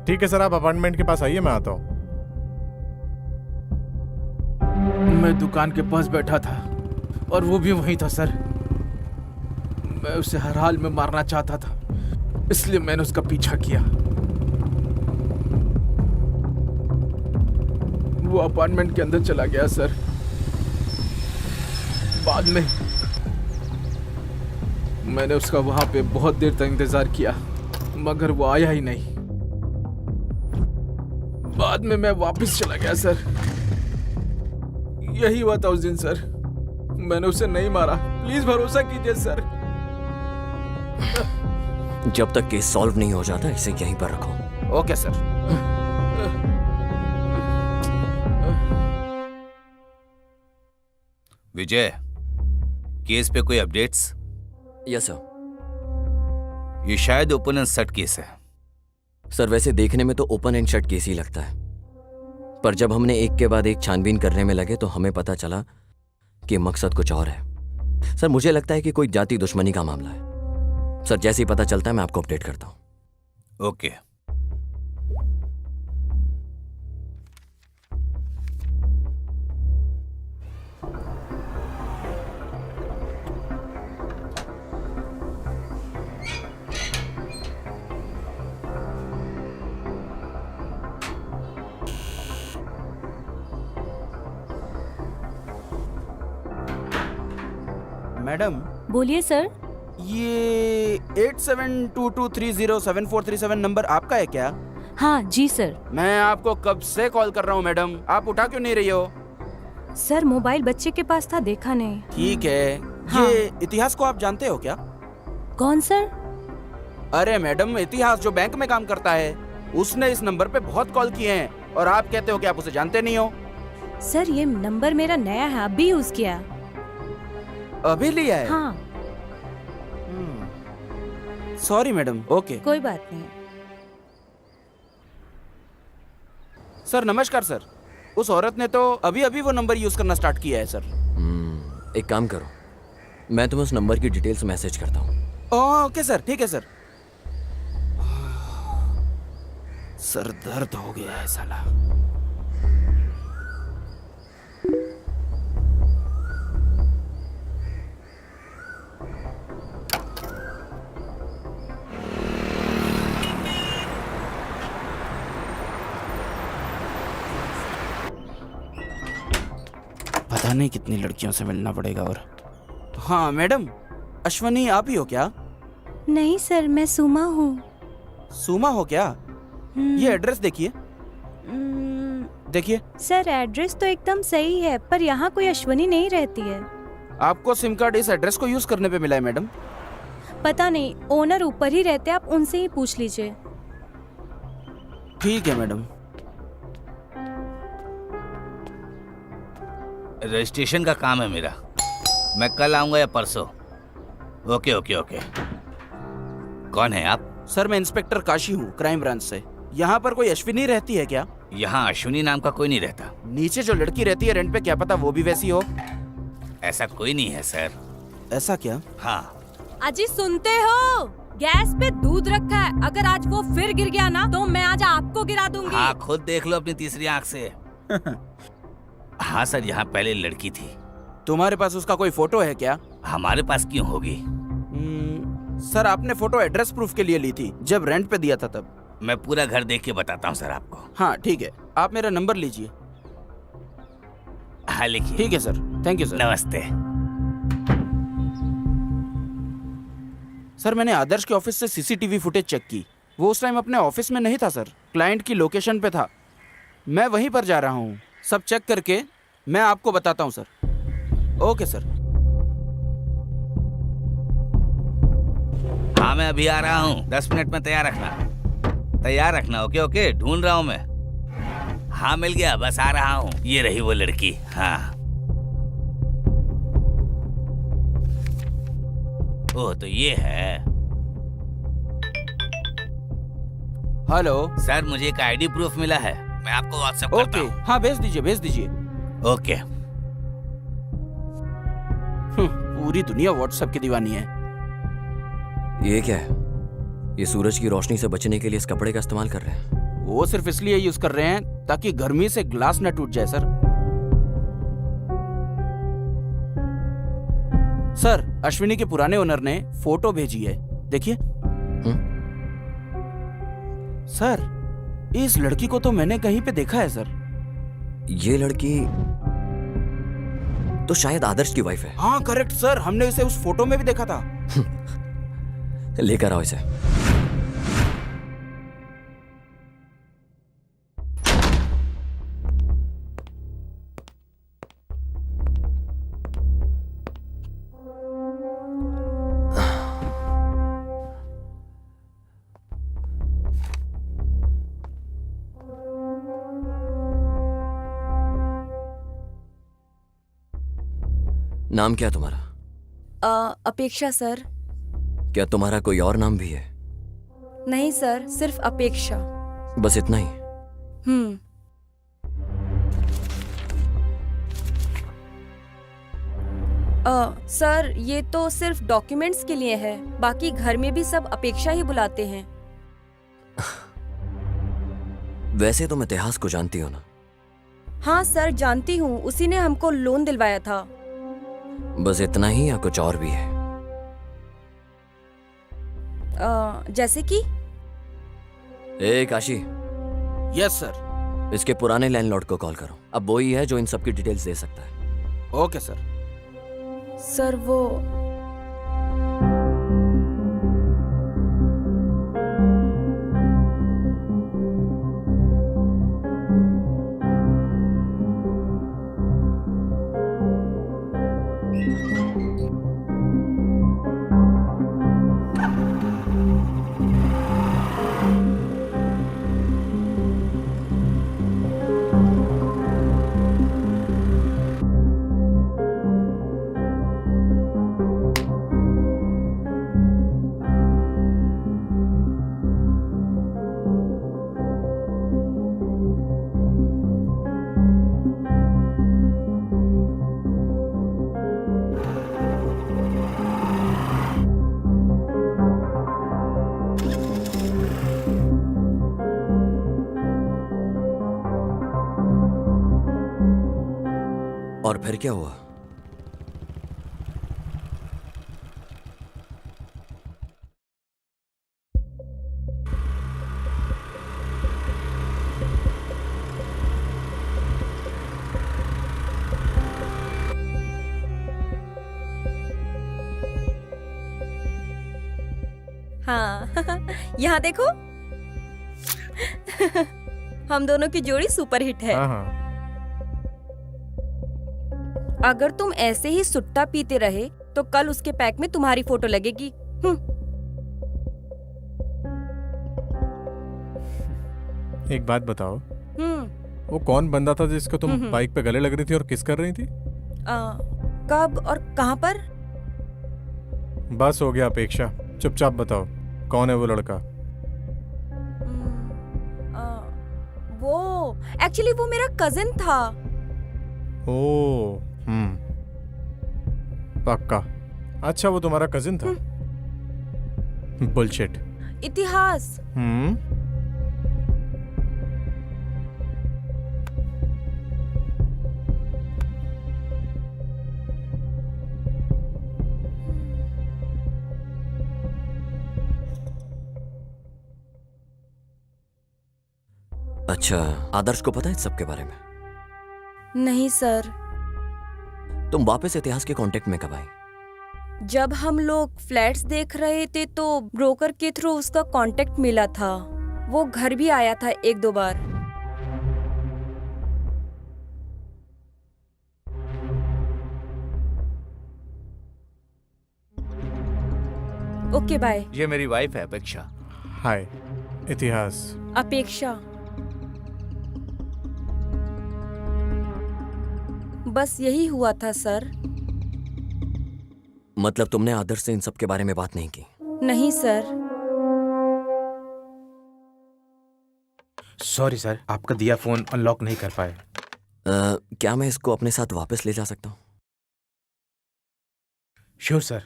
ठीक है सर, आप अपार्टमेंट के पास आइए, मैं आता हूँ। मैं दुकान के पास बैठा था और वो भी वहीं था सर। मैं उसे हर हाल में मारना चाहता था, इसलिए मैंने उसका पीछा किया। वो अपार्टमेंट के अंदर चला गया सर। बाद में मैंने उसका वहां पे बहुत देर तक इंतजार किया, मगर वो आया ही नहीं। बाद में मैं वापस चला गया सर। यही हुआ था उस दिन सर। मैंने उसे नहीं मारा, प्लीज भरोसा कीजिए सर। जब तक केस सॉल्व नहीं हो जाता इसे यहीं पर रखो। Okay sir. विजय, केस पे कोई अपडेट्स? Yes sir. ये शायद ओपन एंड शट केस है। सर वैसे देखने में तो ओपन एंड शट केस ही लगता है, पर जब हमने एक के बाद एक छानबीन करने में लगे तो हमें पता चला कि मकसद कुछ और है। सर मुझे लगता है कि कोई जाति दुश्मनी का मामला है। सर जैसे ही पता चलता है मैं आपको अपडेट करता हूं। ओके। मैडम बोलिए सर। ये 8722307437 नंबर आपका है क्या? हाँ जी सर। मैं आपको कब से कॉल कर रहा हूँ मैडम, आप उठा क्यों नहीं रही हो? सर मोबाइल बच्चे के पास था, देखा नहीं। ठीक है। हाँ। ये इतिहास को आप जानते हो क्या? कौन सर? अरे मैडम, इतिहास जो बैंक में काम करता है, उसने इस नंबर पे बहुत कॉल किए हैं और आप कहते हो कि आप उसे जानते नहीं हो। सर ये नंबर मेरा नया है, अभी यूज किया। अभी लिया है? हाँ। Sorry madam. ओके कोई बात नहीं। सर नमस्कार सर। उस औरत ने तो अभी अभी वो नंबर यूज करना स्टार्ट किया है सर। एक काम करो, मैं तुम्हें उस नंबर की डिटेल्स मैसेज करता हूँ। ओके सर, ठीक है सर। सर दर्द हो गया है साला। पता नहीं कितनी लड़कियों से मिलना पड़ेगा। और हाँ मैडम, अश्वनी आप ही हो क्या? नहीं सर, मैं सुमा हूँ। सुमा हो क्या? ये एड्रेस देखिए। देखिए सर एड्रेस तो एकदम सही है, पर यहाँ कोई अश्वनी नहीं रहती है। आपको सिम कार्ड इस एड्रेस को यूज करने पे मिला है मैडम। पता नहीं, ओनर ऊपर ही रहते, आप उनसे ही पूछ लीजिए। ठीक है मैडम। रजिस्ट्रेशन का काम है मेरा, मैं कल आऊंगा या परसों। Okay okay okay. कौन है आप? सर मैं इंस्पेक्टर काशी हूँ, क्राइम ब्रांच से। यहाँ पर कोई अश्विनी रहती है क्या? यहाँ अश्विनी नाम का कोई नहीं रहता। नीचे जो लड़की रहती है रेंट पे, क्या पता वो भी वैसी हो। ऐसा कोई नहीं है सर। ऐसा क्या? हाँ। अजी सुनते हो? गैस पे दूध रखा है, अगर आज वो फिर गिर गया ना तो मैं आज आपको गिरा दूंगी। हाँ खुद देख लो अपनी तीसरी आंख से। हाँ सर, यहाँ पहले लड़की थी। तुम्हारे पास उसका कोई फोटो है क्या? हमारे पास क्यों होगी? सर आपने फोटो एड्रेस प्रूफ के लिए ली थी, जब रेंट पे दिया था तब। मैं पूरा घर देख के बताता हूँ सर आपको। हाँ ठीक है, आप मेरा नंबर लीजिए। हाँ लिखिए। ठीक है सर, थैंक यू सर। नमस्ते। सर मैंने आदर्श के ऑफिस से सीसीटीवी फुटेज चेक की। वो उस टाइम अपने ऑफिस में नहीं था सर, क्लाइंट की लोकेशन पे था। मैं वहीं पर जा रहा हूँ, सब चेक करके मैं आपको बताता हूँ सर। Okay sir. हाँ मैं अभी आ रहा हूँ, 10 मिनट में तैयार रखना। ओके ओके, ढूंढ रहा हूँ मैं। हाँ मिल गया, बस आ रहा हूँ। ये रही वो लड़की। हाँ ओह तो ये है। हेलो सर, मुझे एक आईडी प्रूफ मिला है, मैं आपको व्हाट्सएप करता ओके, हूँ। हाँ भेज दीजिए। ओके। पूरी दुनिया व्हाट्सएप की दीवानी है। ये क्या है? ये सूरज की रोशनी से बचने के लिए इस कपड़े का इस्तेमाल कर रहे हैं। वो सिर्फ इसलिए यूज कर रहे हैं ताकि गर्मी से ग्लास न टूट जाए सर। सर, अश्विनी के पुराने ओनर ने फोटो भेजी है, देखिए। सर, इस लड़की को तो मैंने कहीं पे देखा है सर। ये लड़की तो शायद आदर्श की वाइफ है। हाँ करेक्ट सर, हमने इसे उस फोटो में भी देखा था। लेकर आओ इसे। नाम क्या है तुम्हारा? अपेक्षा सर। क्या तुम्हारा कोई और नाम भी है? नहीं सर, सिर्फ अपेक्षा। बस इतना ही? सर, ये तो सिर्फ डॉक्यूमेंट्स के लिए है, बाकी घर में भी सब अपेक्षा ही बुलाते हैं। वैसे तुम इतिहास को जानती हो ना? हाँ सर जानती हूँ, उसी ने हमको लोन दिलवाया था। बस इतना ही या कुछ और भी है? जैसे कि? ए काशी। Yes sir. इसके पुराने लैंडलॉर्ड को कॉल करो, अब वो ही है जो इन सब की डिटेल्स दे सकता है। Okay sir. सर वो और फिर क्या हुआ? हाँ यहाँ देखो। हम दोनों की जोड़ी सुपर हिट है। हाँ। अगर तुम ऐसे ही सुट्टा पीते रहे तो कल उसके पैक में तुम्हारी फोटो लगेगी। एक बात बताओ, वो कौन बंदा था जिसको तुम बाइक पे गले लग रही थी और किस कर रही थी? कब और कहाँ पर? बस हो गया अपेक्षा, चुपचाप बताओ कौन है वो लड़का? वो एक्चुअली वो मेरा कजिन था। ओ पक्का। अच्छा वो तुम्हारा कजिन था? बुलशिट। इतिहास। अच्छा, आदर्श को पता है इस सब के बारे में? नहीं सर। तुम वापस इतिहास के कांटेक्ट में कब आई? जब हम लोग फ्लैट्स देख रहे थे तो ब्रोकर के थ्रू उसका कांटेक्ट मिला था। वो घर भी आया था 1-2 बार। Okay bye. ये मेरी वाइफ है अपेक्षा। हाय इतिहास। अपेक्षा। बस यही हुआ था सर। मतलब तुमने आदर्श से इन सब के बारे में बात नहीं की? नहीं सर। सॉरी सर, आपका दिया फोन अनलॉक नहीं कर पाए। क्या मैं इसको अपने साथ वापस ले जा सकता हूँ? श्योर सर,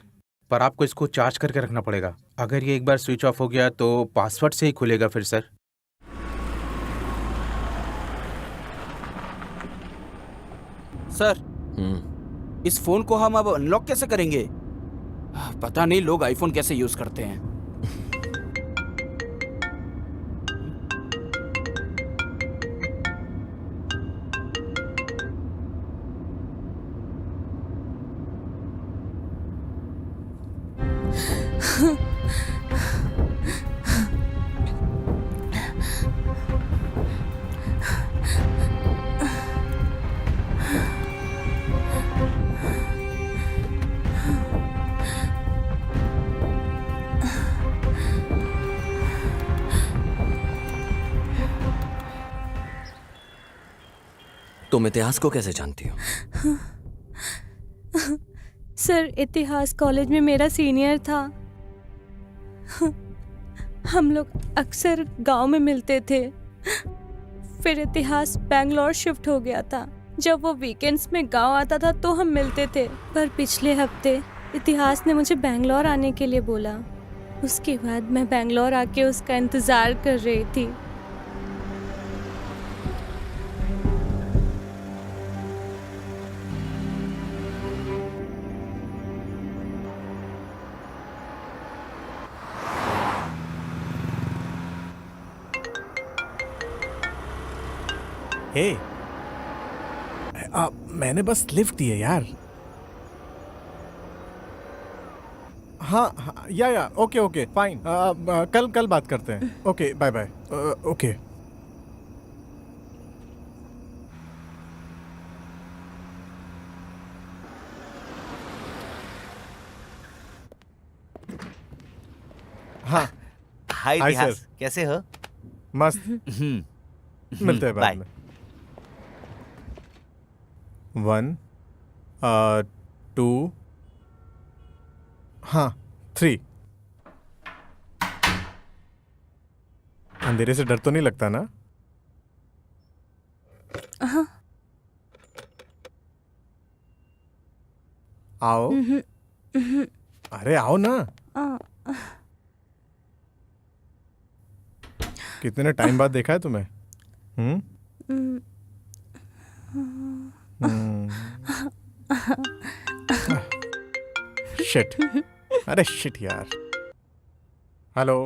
पर आपको इसको चार्ज करके रखना पड़ेगा। अगर ये एक बार स्विच ऑफ हो गया तो पासवर्ड से ही खुलेगा फिर सर। सर इस फोन को हम अब अनलॉक कैसे करेंगे? पता नहीं लोग आईफोन कैसे यूज करते हैं। तुम इतिहास को कैसे जानती हो? सर इतिहास कॉलेज में मेरा सीनियर था। हम लोग अक्सर गांव में मिलते थे। फिर इतिहास बैंगलोर शिफ्ट हो गया था। जब वो वीकेंड्स में गांव आता था तो हम मिलते थे। पर पिछले हफ्ते इतिहास ने मुझे बैंगलोर आने के लिए बोला। उसके बाद मैं बैंगलोर आके उसका इंतजार कर रही थी। हे मैंने बस लिफ्ट दी है यार। हाँ या ओके ओके फाइन। कल बात करते हैं। Okay bye bye. ओके हाँ हाय हाय इतिहास, सर। कैसे हो? मस्त। मिलते हैं बाद बाय। में। 1 2 हाँ 3। अंधेरे से डर तो नहीं लगता ना? आओ। अरे आओ ना। कितने टाइम बाद देखा है तुम्हें? शिट। अरे शिट यार। हेलो।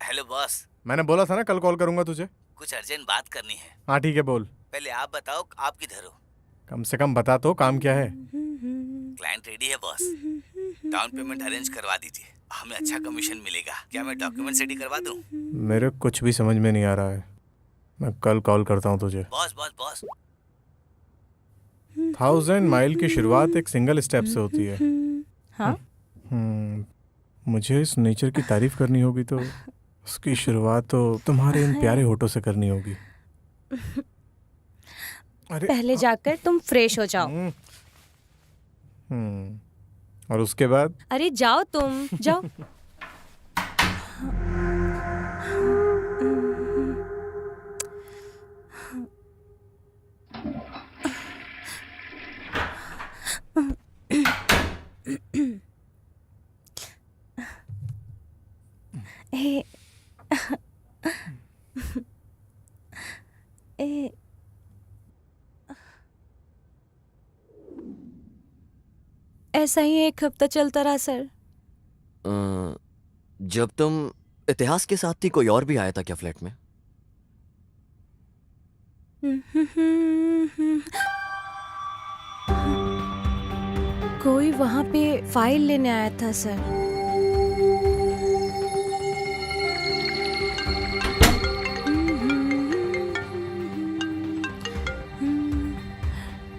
हेलो बॉस, मैंने बोला था ना कल कॉल करूंगा तुझे। कुछ अर्जेंट बात करनी है। हाँ ठीक है बोल। पहले आप बताओ आप किधर हो? कम से कम बता तो काम क्या है। क्लाइंट रेडी है बॉस। डाउन पेमेंट अरेंज करवा दीजिए, हमें अच्छा कमीशन मिलेगा। क्या मैं डॉक्यूमेंट रेडी करवा दूं? मेरे कुछ भी समझ में नहीं आ रहा है। मैं कल कॉल करता हूँ तुझे। बॉस बॉस बॉस 1000 माइल की शुरुआत एक सिंगल स्टेप से होती है। हाँ? मुझे इस नेचर की तारीफ करनी होगी तो उसकी शुरुआत तो तुम्हारे इन प्यारे होठों से करनी होगी। अरे पहले जाकर तुम फ्रेश हो जाओ। और उसके बाद? अरे जाओ तुम जाओ। ऐसा ही 1 हफ्ता चलता रहा सर। जब तुम इतिहास के साथ थी कोई और भी आया था क्या फ्लैट में? कोई वहाँ पे फाइल लेने आया था सर।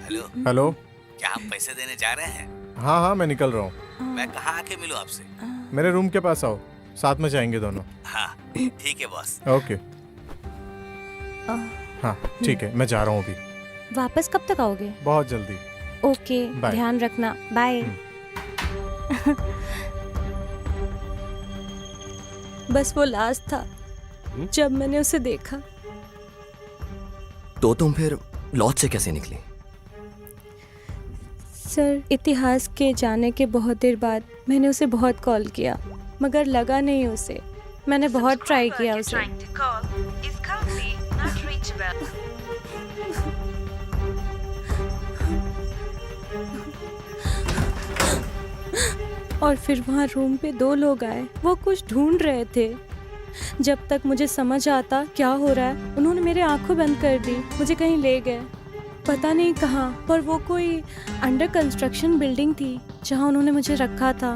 Hello hello. क्या हम पैसे देने जा रहे हैं? हाँ मैं निकल रहा हूँ। मैं कहाँ आके मिलूं आपसे? मेरे रूम के पास आओ, साथ में जाएंगे दोनों। हाँ ठीक है बॉस। ओके। हाँ ठीक है, मैं जा रहा हूँ अभी। वापस कब तक आओगे? बहुत जल्दी। Okay, bye. ध्यान रखना, बाय। बस वो लास्ट था जब मैंने उसे देखा। तो तुम फिर लॉज से कैसे निकली? सर, इतिहास के जाने के बहुत देर बाद मैंने उसे बहुत कॉल किया, मगर लगा नहीं उसे। मैंने बहुत ट्राई किया उसे। Trying to call is currently not reachable. और फिर वहाँ रूम पे 2 लोग आए, वो कुछ ढूंढ रहे थे। जब तक मुझे समझ आता क्या हो रहा है, उन्होंने मेरे आंखें बंद कर दी, मुझे कहीं ले गए, पता नहीं कहाँ, पर वो कोई अंडर कंस्ट्रक्शन बिल्डिंग थी जहाँ उन्होंने मुझे रखा था।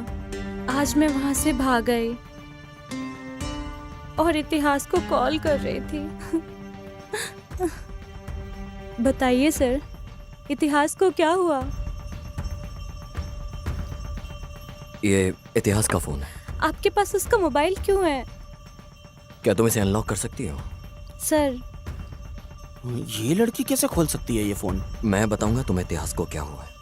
आज मैं वहाँ से भाग गई और इतिहास को कॉल कर रही थी। बताइए सर, इतिहास को क्या हुआ? ये इतिहास का फोन है। आपके पास उसका मोबाइल क्यों है? क्या तुम इसे अनलॉक कर सकती हो? सर, ये लड़की कैसे खोल सकती है ये फोन? मैं बताऊंगा तुम्हें इतिहास को क्या हुआ है।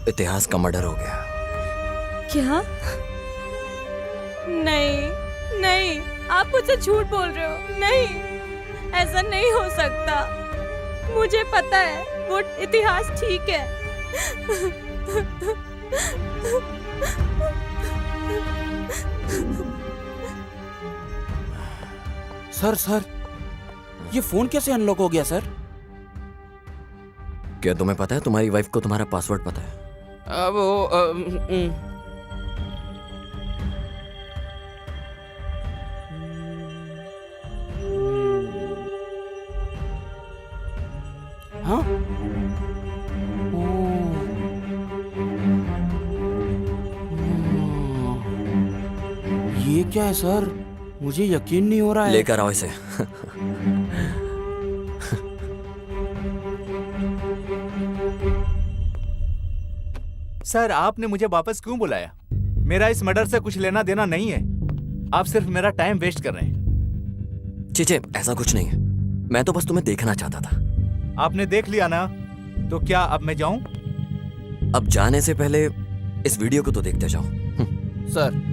इतिहास का मर्डर हो गया। क्या? नहीं नहीं, आप मुझसे झूठ बोल रहे हो। नहीं, ऐसा नहीं हो सकता। मुझे पता है वो इतिहास ठीक है। सर, ये फोन कैसे अनलॉक हो गया सर? क्या तुम्हें पता है तुम्हारी वाइफ को तुम्हारा पासवर्ड पता है? हाँ? ये क्या है सर? मुझे यकीन नहीं हो रहा है। लेकर आओ इसे। सर, आपने मुझे वापस क्यों बुलाया? मेरा इस मर्डर से कुछ लेना देना नहीं है। आप सिर्फ मेरा टाइम वेस्ट कर रहे हैं। चीचे, ऐसा कुछ नहीं है। मैं तो बस तुम्हें देखना चाहता था। आपने देख लिया ना, तो क्या अब मैं जाऊं? अब जाने से पहले इस वीडियो को तो देखते जाओ। सर,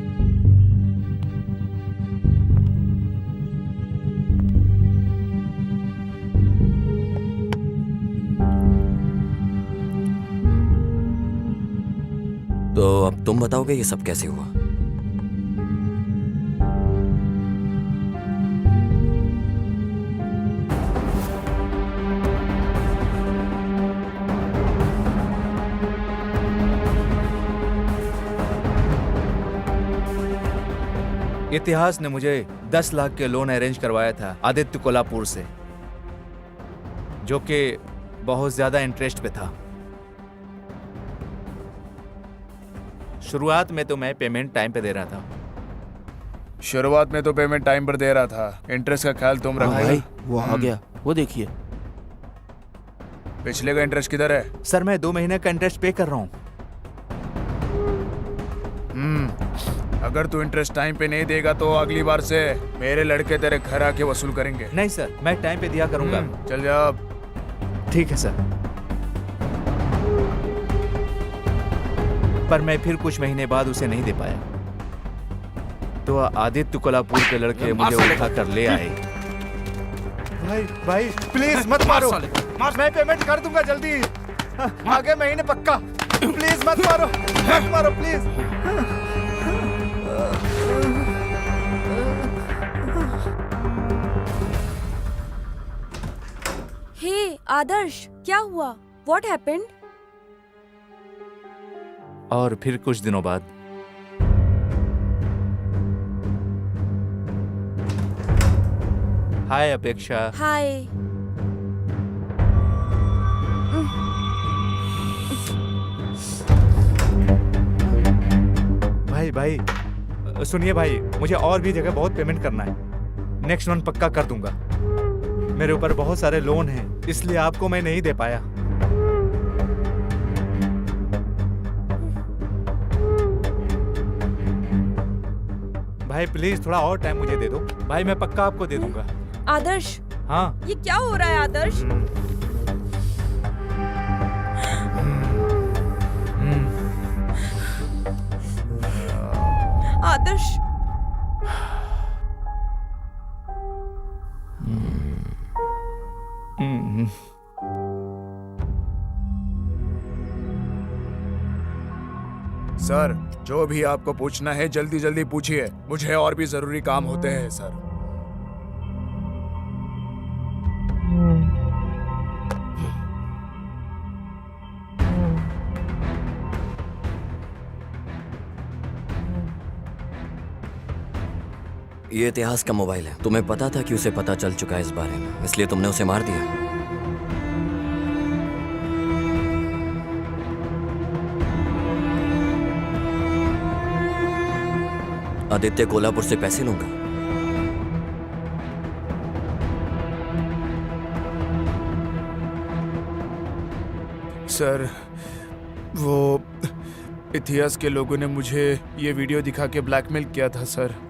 तो अब तुम बताओगे ये सब कैसे हुआ? इतिहास ने मुझे 10 लाख के लोन अरेंज करवाया था आदित्य कोल्हापुर से, जो कि बहुत ज्यादा इंटरेस्ट पे था। शुरुआत में तो मैं पेमेंट टाइम पे दे रहा था। शुरुआत में तो पेमेंट टाइम पर दे रहा था, इंटरेस्ट का ख्याल तुम रखना। भाई वो आ गया, वो देखिए। पिछले का इंटरेस्ट किधर है? सर, मैं 2 महीने का इंटरेस्ट पे कर रहा हूँ। अगर तू इंटरेस्ट टाइम पे नहीं देगा तो अगली बार से मेरे लड़के तेरे घर आके वसूल करेंगे। नहीं सर, मैं टाइम पे दिया करूंगा। चल जा अब। ठीक है सर। पर मैं फिर कुछ महीने बाद उसे नहीं दे पाया, तो आदित्य कोल्हापुर के लड़के मुझे उठा कर ले आए। भाई प्लीज मत मारो, मैं पेमेंट कर दूंगा जल्दी, आगे महीने पक्का। प्लीज मत मारो प्लीज। हे आदर्श, क्या हुआ? What happened? और फिर कुछ दिनों बाद हाय अपेक्षा। हाय। भाई सुनिए भाई, मुझे और भी जगह बहुत पेमेंट करना है। नेक्स्ट मंथ पक्का कर दूंगा। मेरे ऊपर बहुत सारे लोन हैं, इसलिए आपको मैं नहीं दे पाया। भाई प्लीज थोड़ा और टाइम मुझे दे दो भाई, मैं पक्का आपको दे दूंगा। आदर्श, हाँ ये क्या हो रहा है आदर्श? आदर्श, सर, जो भी आपको पूछना है जल्दी जल्दी पूछिए, मुझे और भी जरूरी काम होते हैं सर। ये इतिहास का मोबाइल है। तुम्हें पता था कि उसे पता चल चुका है इस बारे में, इसलिए तुमने उसे मार दिया। आदित्य कोल्हापुर से पैसे लूंगा। सर, वो इतिहास के लोगों ने मुझे ये वीडियो दिखा के ब्लैकमेल किया था सर।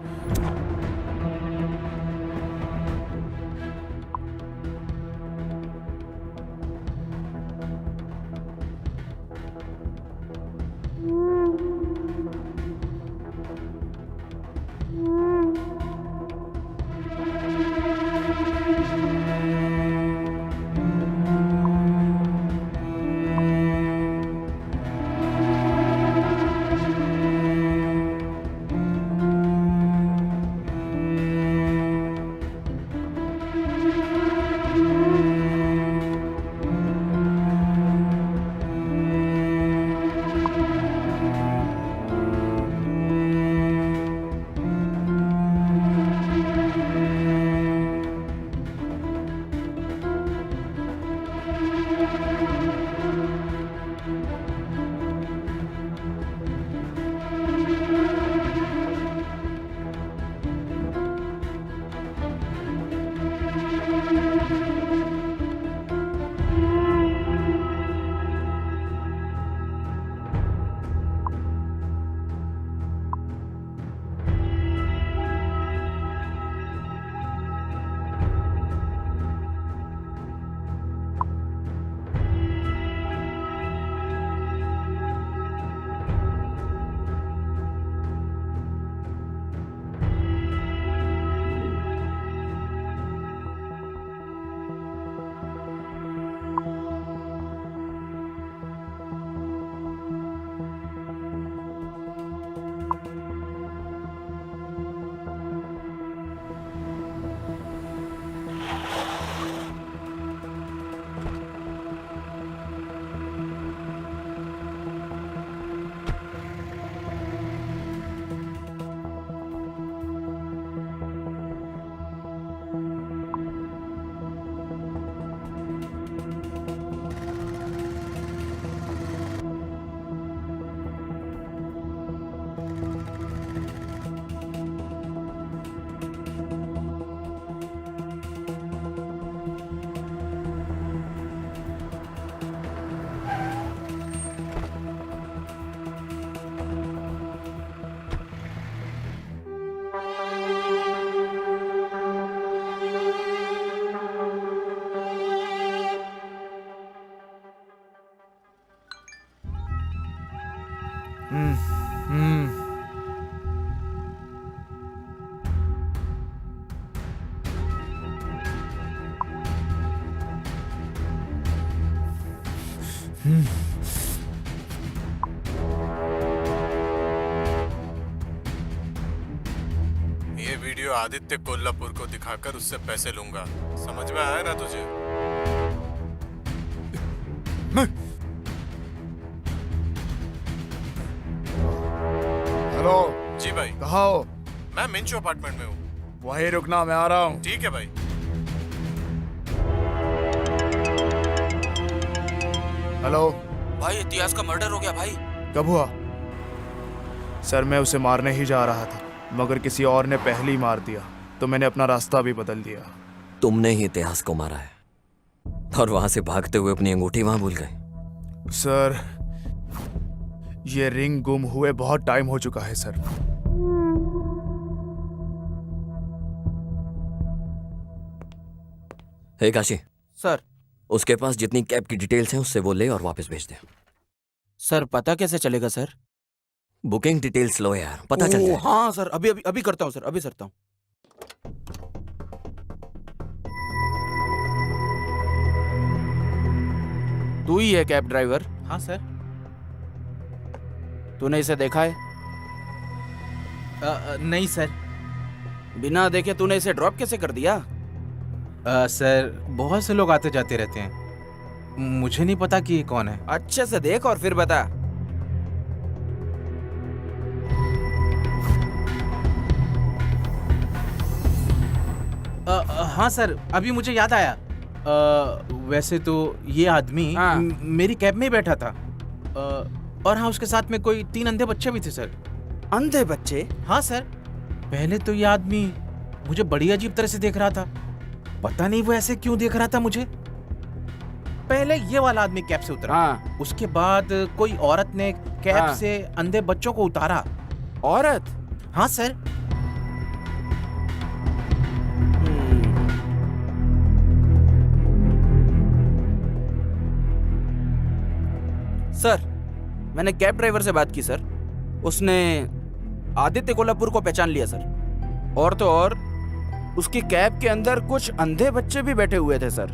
ये वीडियो आदित्य कोल्हापुर को दिखाकर उससे पैसे लूंगा। समझ में आया ना तुझे? हेलो जी भाई। कहाँ हो? मैं मिंचो अपार्टमेंट में हूँ। वहीं रुकना, मैं आ रहा हूँ। ठीक है भाई। हेलो भाई, इतिहास का मर्डर हो गया भाई। कब हुआ? सर, मैं उसे मारने ही जा रहा था, मगर किसी और ने पहले ही मार दिया, तो मैंने अपना रास्ता भी बदल दिया। तुमने ही इतिहास को मारा है और वहां से भागते हुए अपनी अंगूठी वहां भूल गए। सर, ये रिंग गुम हुए बहुत टाइम हो चुका है सर। हे काशी, सर। उसके पास जितनी कैब की डिटेल्स हैं उससे वो ले और वापस भेज दे। सर पता कैसे चलेगा सर? बुकिंग डिटेल्स लो यार, पता चल जाए। हाँ सर, अभी अभी अभी करता हूँ सर, अभी करता हूँ। तू ही है कैब ड्राइवर? हाँ सर। तूने इसे देखा है? नहीं सर। बिना देखे तूने इसे ड्रॉप कैसे कर दिया? सर बहुत से लोग आते जाते रहते हैं, मुझे नहीं पता कि ये कौन है। अच्छे से देख और फिर बता। हाँ सर, अभी मुझे याद आया। वैसे तो ये आदमी हाँ। मेरी कैब में ही बैठा था। और हाँ, उसके साथ में कोई 3 अंधे बच्चे भी थे सर। अंधे बच्चे? हाँ सर। पहले तो ये आदमी मुझे बड़ी अजीब तरह से देख रहा था, पता नहीं वो ऐसे क्यों देख रहा था मुझे। पहले ये वाला आदमी कैब से उतरा। हाँ। उसके बाद कोई औरत ने कैब हाँ। से अंधे बच्चों को उतारा। औरत? हाँ सर। सर मैंने कैब ड्राइवर से बात की सर, उसने आदित्य कोल्हापुर को पहचान लिया सर। और तो और उसकी कैब के अंदर कुछ अंधे बच्चे भी बैठे हुए थे सर।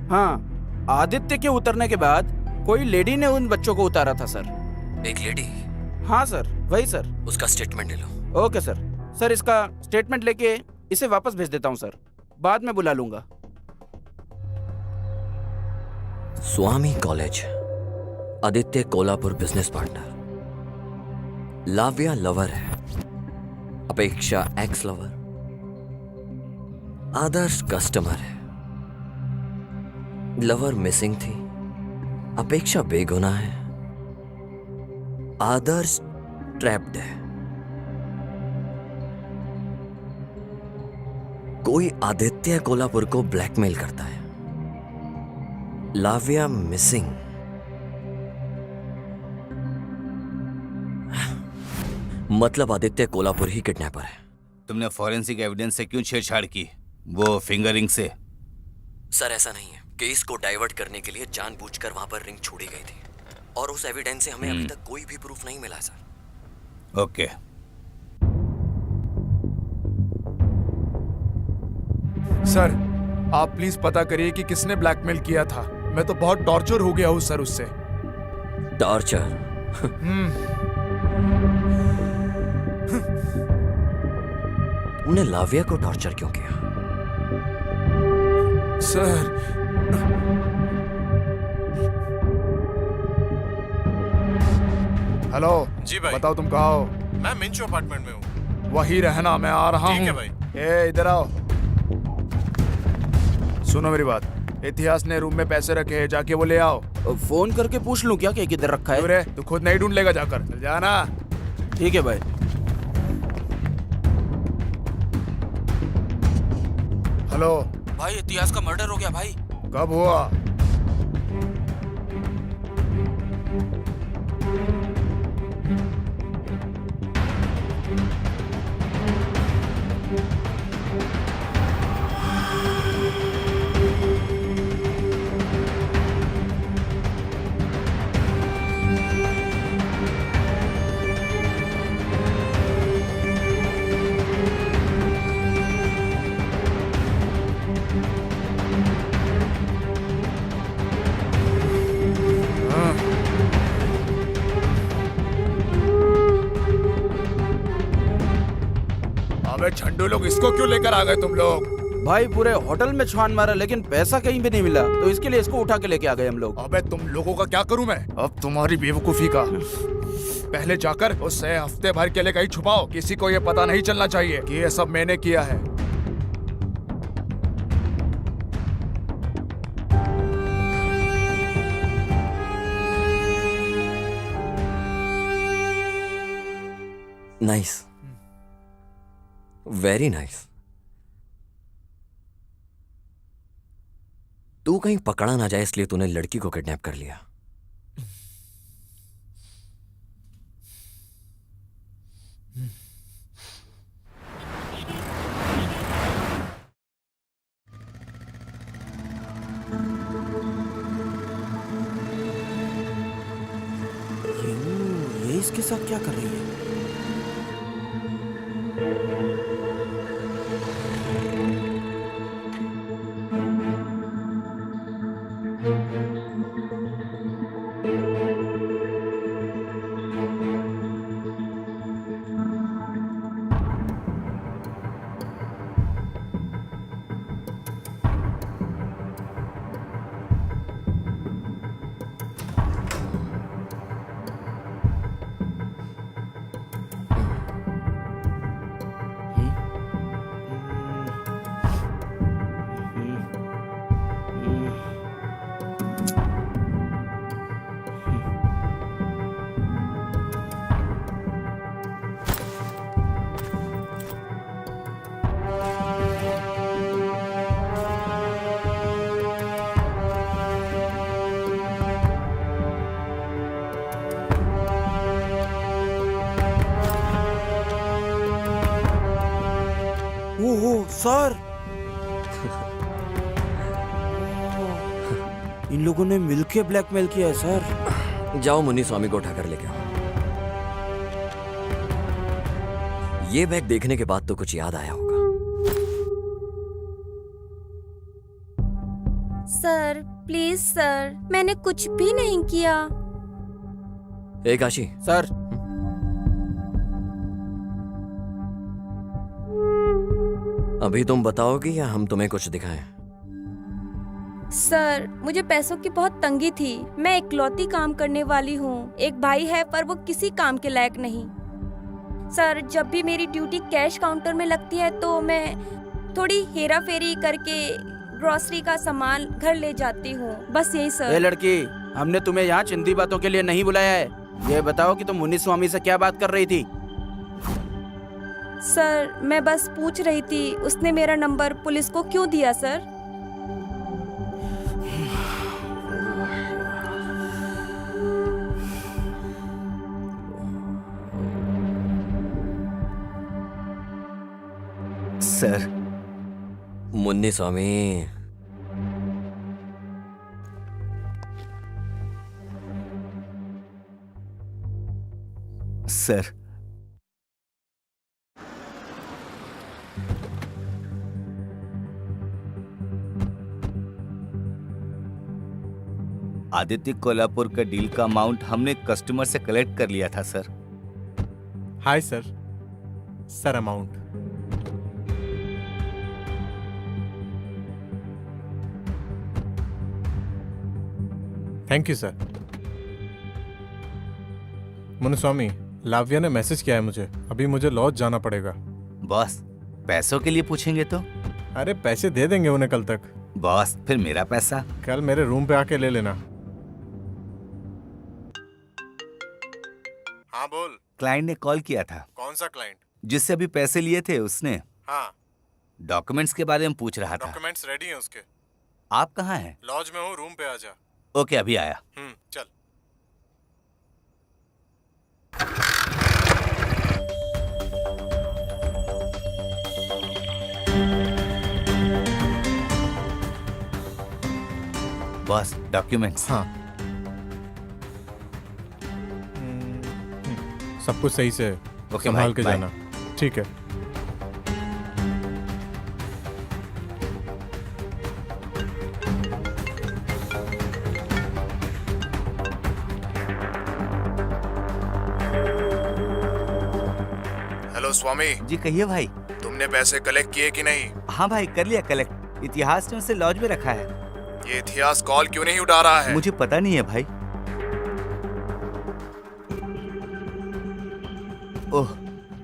हाँ, आदित्य के उतरने के बाद कोई लेडी ने उन बच्चों को उतारा था सर। एक लेडी? हाँ सर, वही सर। उसका स्टेटमेंट ले लो। Okay sir. सर इसका स्टेटमेंट लेके इसे वापस भेज देता हूँ सर, बाद में बुला लूंगा। Swami college, Aditya Kolhapur business partner, Lavya lover है, Apeksha ex lover, Adarsh customer है, लवर मिसिंग थी, अपेक्षा बेगुनाह है, आदर्श ट्रैप्ड है, कोई आदित्य कोल्हापुर को ब्लैकमेल करता है, लाव्या मिसिंग, मतलब आदित्य कोल्हापुर ही किडनैपर है। तुमने फॉरेंसिक एविडेंस से क्यों छेड़छाड़ की? वो फिंगरिंग से? सर ऐसा नहीं है, केस को डाइवर्ट करने के लिए जानबूझकर वहां पर रिंग छोड़ी गई थी और उस एविडेंस से हमें अभी तक कोई भी प्रूफ नहीं मिला सर। ओके। सर आप प्लीज पता करिए कि किसने ब्लैकमेल किया था। मैं तो बहुत टॉर्चर हो गया हूँ सर उससे। टॉर्चर? उन्हें लाव्या को टॉर्चर क्यों किया? सर हेलो जी भाई। बताओ तुम कहाँ हो? मैं मिंचो अपार्टमेंट में हूँ। वही रहना, मैं आ रहा हूँ। ठीक है भाई। ए इधर आओ, सुनो मेरी बात। इतिहास ने रूम में पैसे रखे हैं, जाके वो ले आओ। फोन करके पूछ लूं क्या कि किधर रखा है? अरे तू खुद नहीं ढूंढ लेगा, जाकर चल जाना। ठीक है भाई। हेलो भाई इतिहास का मर्डर हो गया भाई। कब हुआ? अबे झंडू लोग, इसको क्यों लेकर आ गए तुम लोग? भाई पूरे होटल में छान मारा लेकिन पैसा कहीं भी नहीं मिला, तो इसके लिए इसको उठा के लेके आ गए हम लोग। अबे तुम लोगों का क्या करूं मैं अब? तुम्हारी बेवकूफी का। पहले जाकर उससे हफ्ते भर के लिए कहीं छुपाओ, किसी को ये पता नहीं चलना चाहिए कि ये सब मैंने किया है। Nice, very nice. तू कहीं पकड़ा ना जाए इसलिए तूने लड़की को किडनैप कर लिया। साथ क्या कर रही है? ओहो सर, इन लोगों ने मिलके ब्लैकमेल किया है सर। जाओ मुन्नी स्वामी को उठाकर लेके आओ। ये बैग देखने के बाद तो कुछ याद आया होगा। सर प्लीज सर, मैंने कुछ भी नहीं किया। ए काशी। सर अभी तुम बताओगी या हम तुम्हें कुछ दिखाएं? सर मुझे पैसों की बहुत तंगी थी। मैं इकलौती काम करने वाली हूँ। एक भाई है पर वो किसी काम के लायक नहीं। सर जब भी मेरी ड्यूटी कैश काउंटर में लगती है तो मैं थोड़ी हेरा फेरी करके ग्रोसरी का सामान घर ले जाती हूँ, बस यही सर। ये लड़की, हमने तुम्हें यहाँ चिंदी बातों के लिए नहीं बुलाया है। ये बताओ कि तुम मुन्नी स्वामी से क्या बात कर रही थी? सर मैं बस पूछ रही थी उसने मेरा नंबर पुलिस को क्यों दिया सर? सर मुन्नी स्वामी, सर आदित्य कोल्हापुर का डील का अमाउंट हमने कस्टमर से कलेक्ट कर लिया था sir. Hi sir. Sir amount thank you sir. Munnuswamy, Lavya ने मैसेज किया है मुझे। अभी मुझे लॉज जाना पड़ेगा। बॉस पैसों के लिए पूछेंगे तो? अरे पैसे दे देंगे उन्हें कल तक। बॉस फिर मेरा पैसा? कल मेरे रूम पे आके ले लेना। हाँ बोल। क्लाइंट ने कॉल किया था। कौन सा क्लाइंट? जिससे अभी पैसे लिए थे उसने। हाँ। डॉक्यूमेंट्स के बारे में पूछ रहा था। डॉक्यूमेंट्स रेडी हैं उसके। आप कहाँ हैं? लॉज में हूँ, रूम पे आ जा। ओके अभी आया। चल। Boss documents. हाँ। सब कुछ सही से संभाल के जाना। ठीक है। हेलो स्वामी जी कहिए भाई। तुमने पैसे कलेक्ट किए कि नहीं? हाँ भाई कर लिया कलेक्ट। इतिहास ने उसे लॉज में रखा है। ये इतिहास कॉल क्यों नहीं उठा रहा है? मुझे पता नहीं है भाई। ओह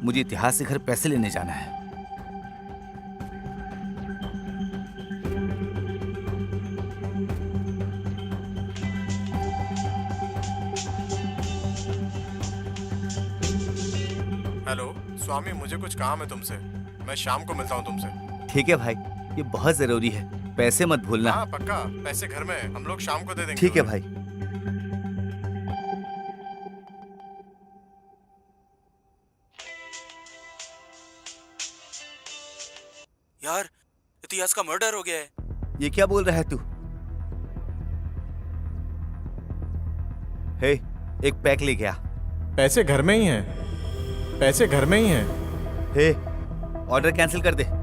मुझे इतिहास से घर पैसे लेने जाना है। हेलो स्वामी, मुझे कुछ काम है तुमसे। मैं शाम को मिलता हूँ तुमसे। ठीक है भाई, ये बहुत जरूरी है। पैसे मत भूलना। हाँ पक्का, पैसे घर में हम लोग शाम को दे देंगे। ठीक है भाई। यार इतिहास का मर्डर हो गया है। ये क्या बोल रहा है तू? हे एक पैक ले गया। पैसे घर में ही हैं, पैसे घर में ही हैं। हे, ऑर्डर कैंसिल कर दे।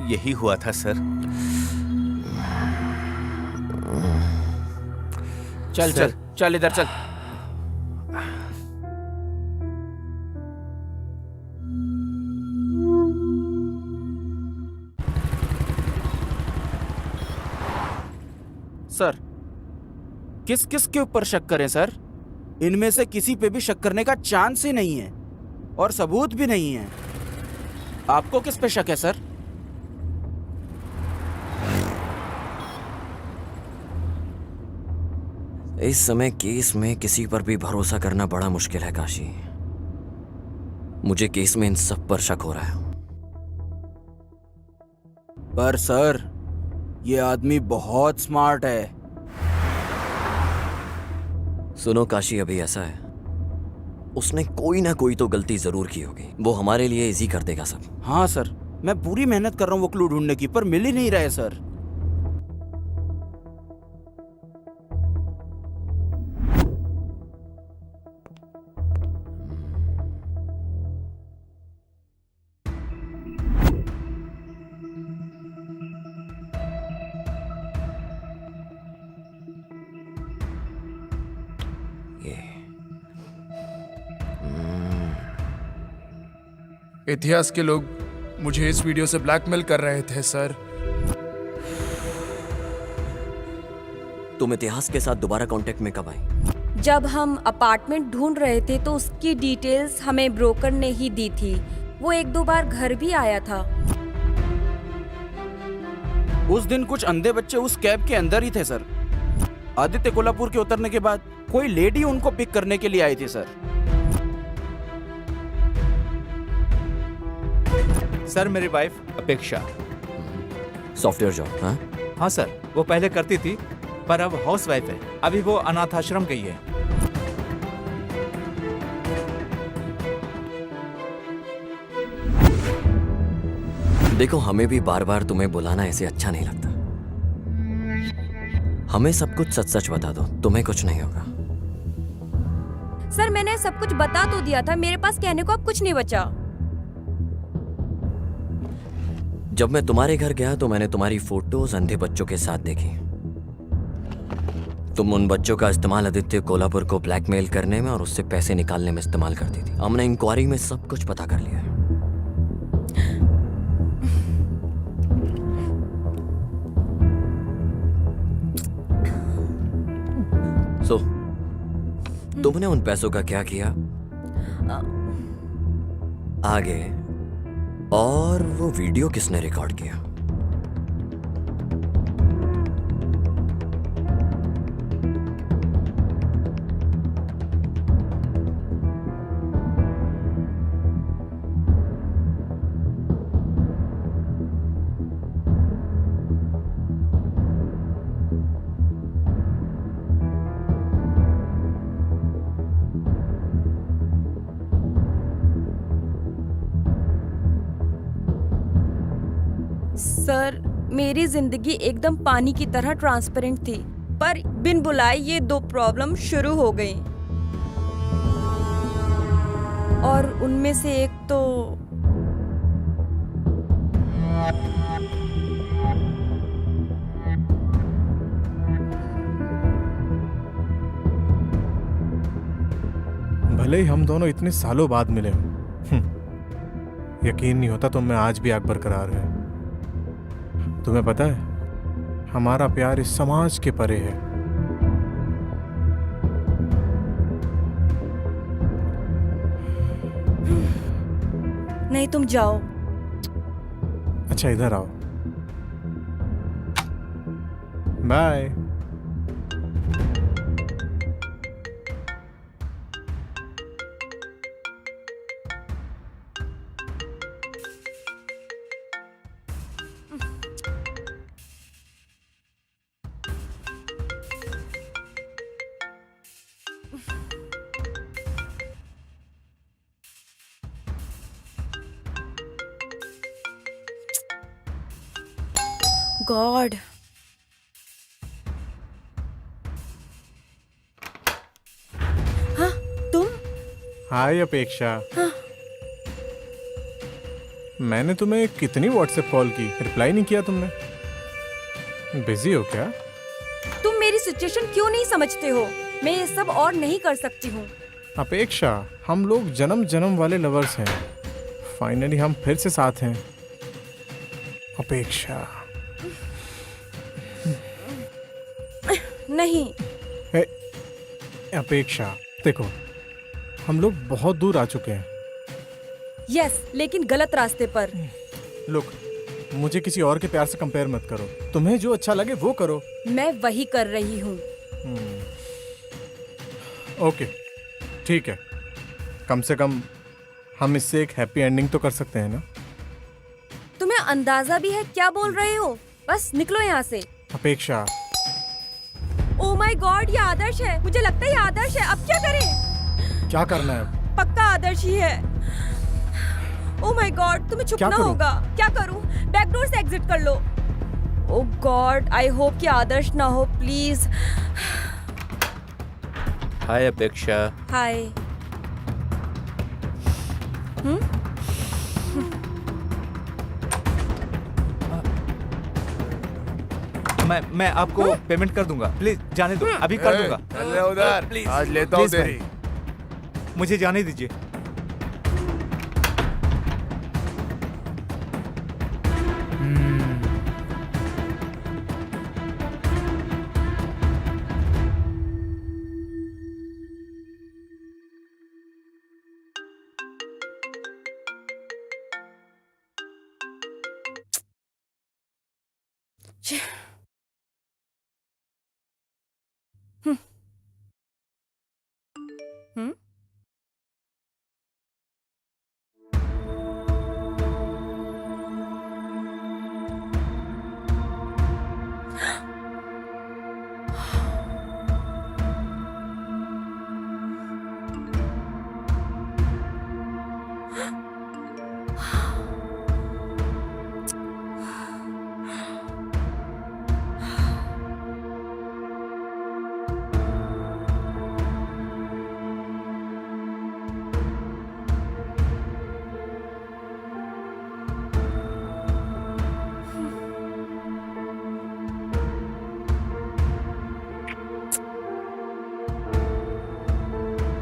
यही हुआ था सर। चल सर। चल चल इधर चल। सर, किस किस के ऊपर शक करें सर? इनमें से किसी पे भी शक करने का चांस ही नहीं है और सबूत भी नहीं है। आपको किस पे शक है सर? इस समय केस में किसी पर भी भरोसा करना बड़ा मुश्किल है काशी। मुझे केस में इन सब पर शक हो रहा है। पर सर, ये आदमी बहुत स्मार्ट है। सुनो काशी, अभी ऐसा है, उसने कोई ना कोई तो गलती जरूर की होगी। वो हमारे लिए इजी कर देगा सब। हाँ सर, मैं पूरी मेहनत कर रहा हूँ वो क्लू ढूंढने की, पर मिल ही नहीं रहा है सर। इतिहास के लोग मुझे इस वीडियो से ब्लैकमेल कर रहे थे सर। तुम इतिहास के साथ दोबारा कांटेक्ट में कब आई? जब हम अपार्टमेंट ढूंढ रहे थे तो उसकी डिटेल्स हमें ब्रोकर ने ही दी थी। वो 1-2 बार घर भी आया था। उस दिन कुछ अंधे बच्चे उस कैब के अंदर ही थे सर। आदित्य कोल्हापुर के उतरने के बाद कोई लेडी उनको पिक करने के लिए आई थी सर। सर, मेरी वाइफ अपेक्षा। Software job? हाँ हाँ सर, वो पहले करती थी पर अब हाउस वाइफ है। अभी वो अनाथ आश्रम गई है। देखो, हमें भी बार बार तुम्हें बुलाना ऐसे अच्छा नहीं लगता। हमें सब कुछ सच सच बता दो, तुम्हें कुछ नहीं होगा। सर, मैंने सब कुछ बता तो दिया था। मेरे पास कहने को अब कुछ नहीं बचा। जब मैं तुम्हारे घर गया तो मैंने तुम्हारी फोटोज अंधे बच्चों के साथ देखी। तुम उन बच्चों का इस्तेमाल आदित्य कोल्हापुर को ब्लैकमेल करने में और उससे पैसे निकालने में इस्तेमाल करती थी। हमने इंक्वायरी में सब कुछ पता कर लिया है। सो तुमने उन पैसों का क्या किया आगे, और वो वीडियो किसने रिकॉर्ड किया? सर, मेरी जिंदगी एकदम पानी की तरह ट्रांसपेरेंट थी, पर बिन बुलाए ये 2 प्रॉब्लम शुरू हो गई। और उनमें से एक तो भले ही हम दोनों इतने सालों बाद मिले हों, यकीन नहीं होता तुम में आज भी आग बरकरार है। तुम्हें पता है, हमारा प्यार इस समाज के परे है। नहीं, तुम जाओ। अच्छा, इधर आओ। बाय। गॉड। हाँ, तुम? हाय अपेक्षा। मैंने तुम्हें कितनी व्हाट्सएप कॉल की, रिप्लाई नहीं किया तुमने। बिजी हो क्या? तुम मेरी सिचुएशन क्यों नहीं समझते हो? मैं ये सब और नहीं कर सकती हूँ। अपेक्षा, हम लोग जन्म जन्म वाले लवर्स हैं। फाइनली हम फिर से साथ हैं। अपेक्षा। नहीं। अपेक्षा, देखो हम लोग बहुत दूर आ चुके हैं। यस, लेकिन गलत रास्ते पर। लुक, मुझे किसी और के प्यार से कंपेयर मत करो। तुम्हें जो अच्छा लगे वो करो। मैं वही कर रही हूँ। ओके, ठीक है। कम से कम हम इससे एक हैप्पी एंडिंग तो कर सकते हैं ना? तुम्हें अंदाजा भी है क्या बोल रहे हो? बस निकलो यहाँ से। अपेक्षा। ओह माय गॉड, ये आदर्श है। मुझे लगता है ये आदर्श है। अब क्या करें? क्या करना है? पक्का आदर्श ही है। ओह माय गॉड, तुम्हें छुपना होगा। क्या करूं? बैकडोर से एग्जिट कर लो। ओह गॉड, आई होप कि आदर्श ना हो, प्लीज। हाय अपेक्षा। हाय। मैं आपको पेमेंट कर दूंगा, प्लीज जाने दो, अभी कर दूंगा। चल उधर, प्लीज आज लेता हूँ तेरी। मुझे जाने दीजिए।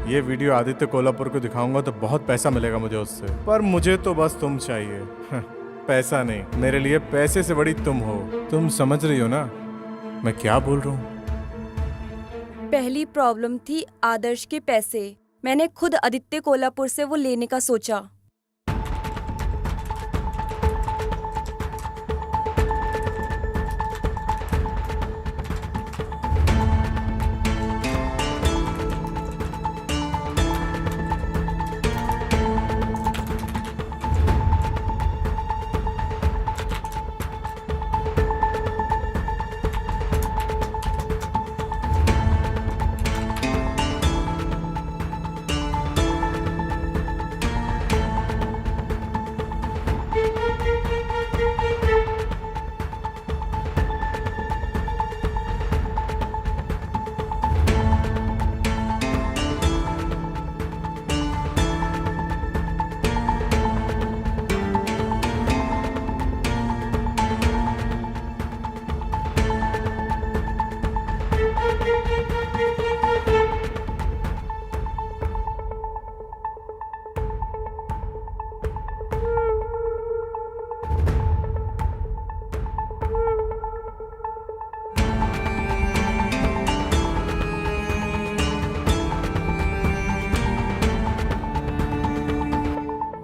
ये वीडियो आदित्य कोल्हापुर को दिखाऊंगा तो बहुत पैसा मिलेगा मुझे उससे। पर मुझे तो बस तुम चाहिए। पैसा नहीं, मेरे लिए पैसे से बड़ी तुम हो। तुम समझ रही हो ना मैं क्या बोल रहा हूँ? पहली प्रॉब्लम थी आदर्श के पैसे। मैंने खुद आदित्य कोल्हापुर से वो लेने का सोचा।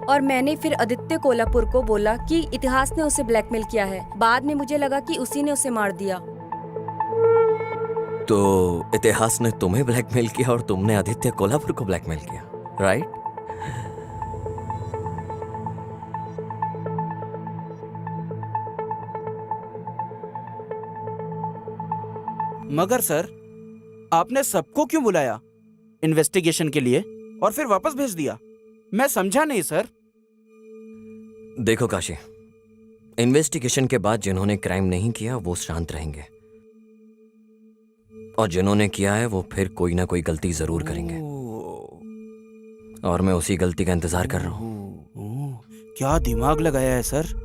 और मैंने फिर आदित्य कोल्हापुर को बोला कि इतिहास ने उसे ब्लैकमेल किया है। बाद में मुझे लगा कि उसी ने उसे मार दिया। तो इतिहास ने तुम्हें ब्लैकमेल किया और तुमने आदित्य कोल्हापुर को ब्लैकमेल किया, राइट? मगर सर, आपने सबको क्यों बुलाया इन्वेस्टिगेशन के लिए और फिर वापस भेज दिया? मैं समझा नहीं सर। देखो काशी, इन्वेस्टिगेशन के बाद जिन्होंने क्राइम नहीं किया वो शांत रहेंगे, और जिन्होंने किया है वो फिर कोई ना कोई गलती जरूर करेंगे, और मैं उसी गलती का इंतजार कर रहा हूँ। क्या दिमाग लगाया है सर।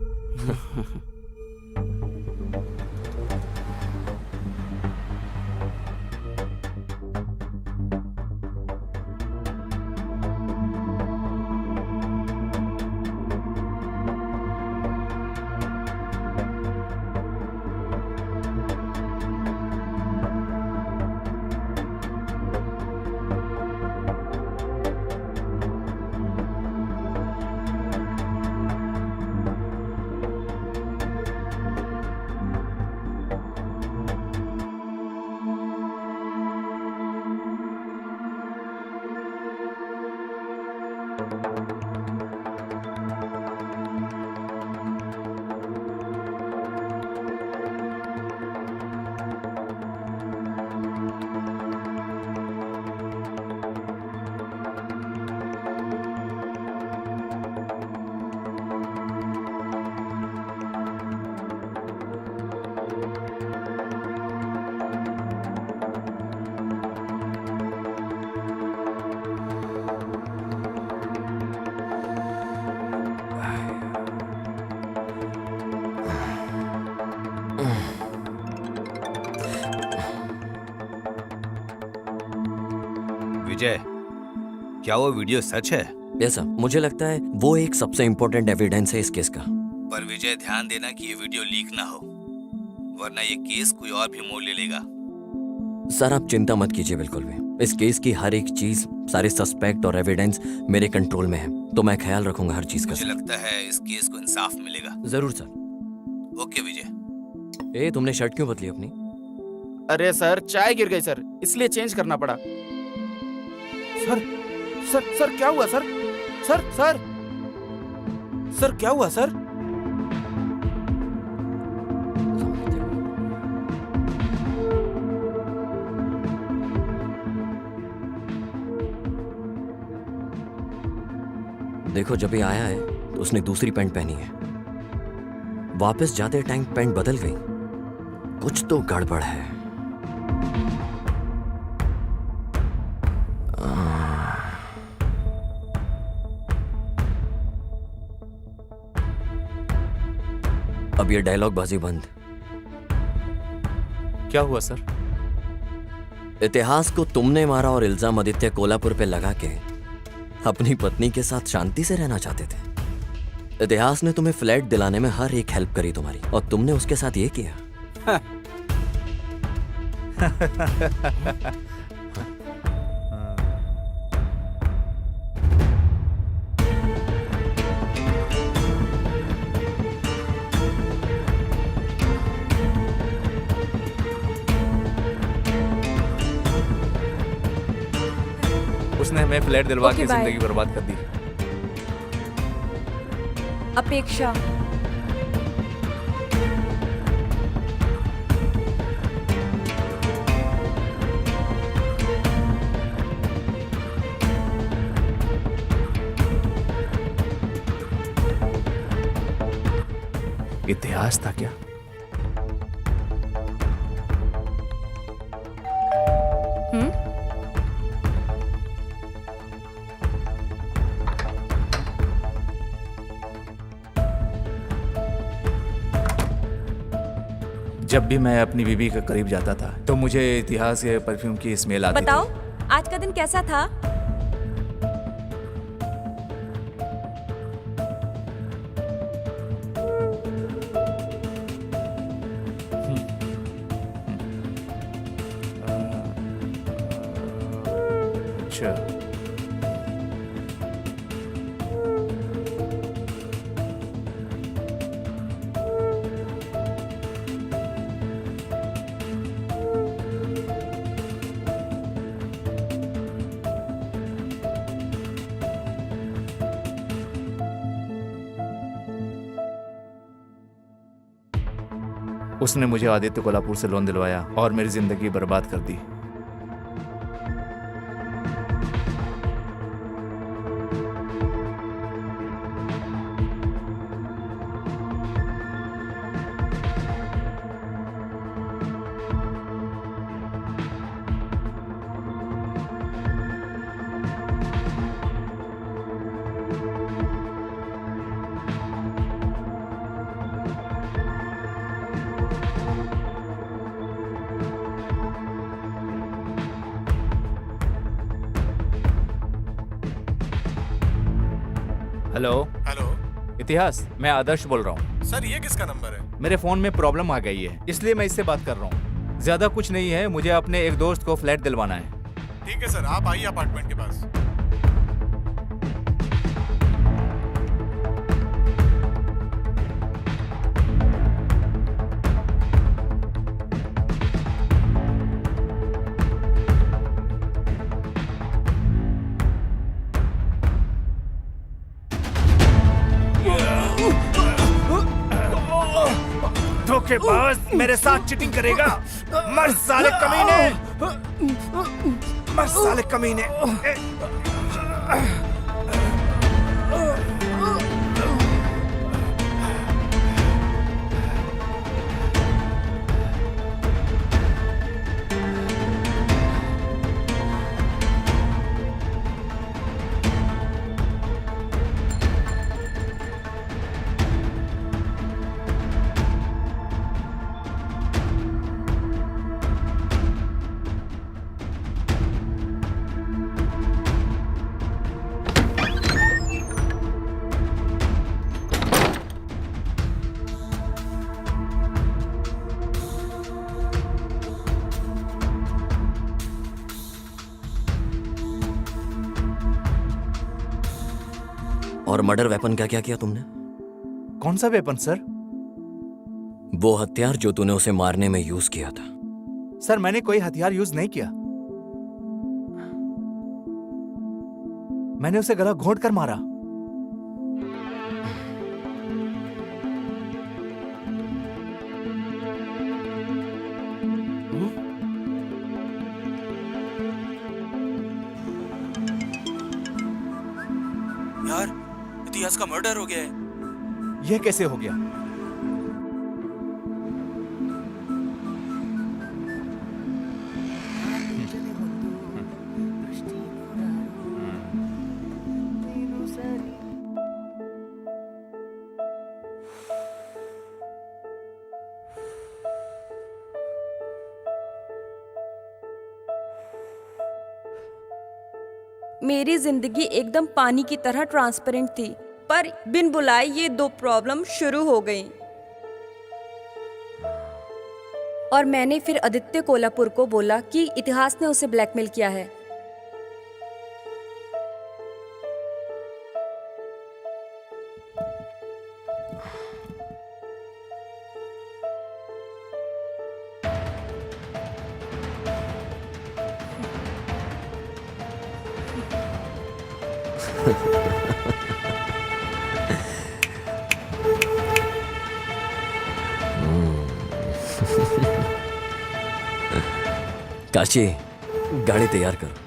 विजय, क्या वो वीडियो सच है? यस सर, मुझे लगता है वो एक सबसे इम्पोर्टेंट एविडेंस है इस केस का। पर विजय, ध्यान देना कि ये वीडियो लीक ना हो, वरना ये केस कोई और भी मोड़ ले लेगा। सर आप चिंता मत कीजिए बिल्कुल भी। इस केस की हर एक चीज, सारे सस्पेक्ट और एविडेंस मेरे कंट्रोल में है, तो मैं ख्याल रखूंगा हर चीज का। मुझे लगता है इस केस को इंसाफ मिलेगा। जरूर सर। ओके विजय। ए तुमने शर्ट क्यों बदली अपनी? अरे सर चाय गिर गई सर, इसलिए चेंज करना पड़ा। सर सर सर क्या हुआ सर? सर सर सर क्या हुआ सर? देखो जब ये आया है तो उसने दूसरी पैंट पहनी है, वापस जाते टाइम पैंट बदल गई, कुछ तो गड़बड़ है। अब ये डायलॉग बाजी बंद। क्या हुआ सर? इतिहास को तुमने मारा और इल्जाम आदित्य कोल्हापुर पे लगा के अपनी पत्नी के साथ शांति से रहना चाहते थे। इतिहास ने तुम्हें फ्लैट दिलाने में हर एक हेल्प करी तुम्हारी, और तुमने उसके साथ ये किया। उसने हमें फ्लैट दिलवा Okay, के bye. जिंदगी बर्बाद कर दी। अपेक्षा, इतिहास था क्या? जब भी मैं अपनी बीवी के करीब जाता था तो मुझे इतिहास के परफ्यूम की स्मेल आती बताओ थी। आज का दिन कैसा था? अच्छा, उसने मुझे आदित्य कोल्हापुर से लोन दिलवाया और मेरी जिंदगी बर्बाद कर दी। हेलो हेलो इतिहास, मैं आदर्श बोल रहा हूँ। सर, ये किसका नंबर है? मेरे फोन में प्रॉब्लम आ गई है, इसलिए मैं इससे बात कर रहा हूँ। ज्यादा कुछ नहीं है, मुझे अपने एक दोस्त को फ्लैट दिलवाना है। ठीक है सर, आप आइए अपार्टमेंट के पास। धोखेबाज, मेरे साथ चीटिंग करेगा? मर साले कमीने, मर साले कमीने। और मर्डर वेपन का क्या किया तुमने? कौन सा वेपन सर? वो हथियार जो तूने उसे मारने में यूज किया था। सर, मैंने कोई हथियार यूज नहीं किया। मैंने उसे गला घोंट कर मारा। यार, इतिहास का मर्डर हो गया है। यह कैसे हो गया? मेरी जिंदगी एकदम पानी की तरह ट्रांसपेरेंट थी, पर बिन बुलाए ये दो प्रॉब्लम शुरू हो गई। और मैंने फिर आदित्य कोल्हापुर को बोला कि इतिहास ने उसे ब्लैकमेल किया है। काशी, गाड़ी तैयार करो।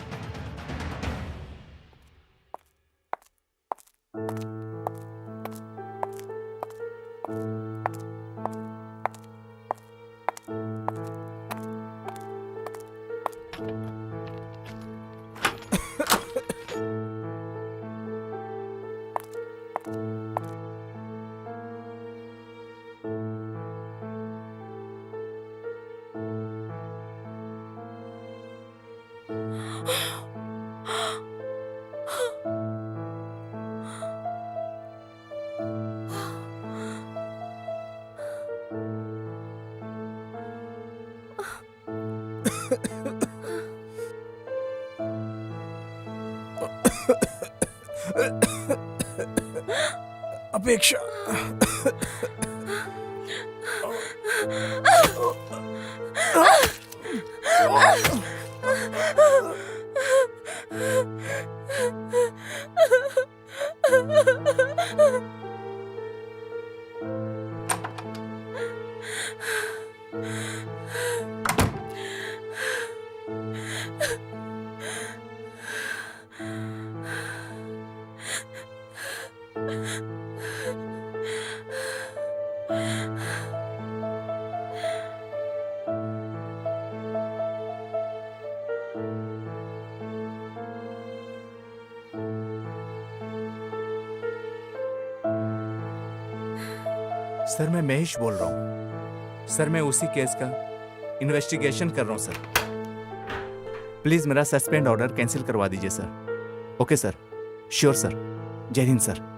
अपेक्षा, सर, मैं महेश बोल रहा हूँ। सर, मैं उसी केस का इन्वेस्टिगेशन कर रहा हूँ सर। प्लीज मेरा सस्पेंड ऑर्डर कैंसिल करवा दीजिए sir. Okay sir, sure sir. जय हिंद सर।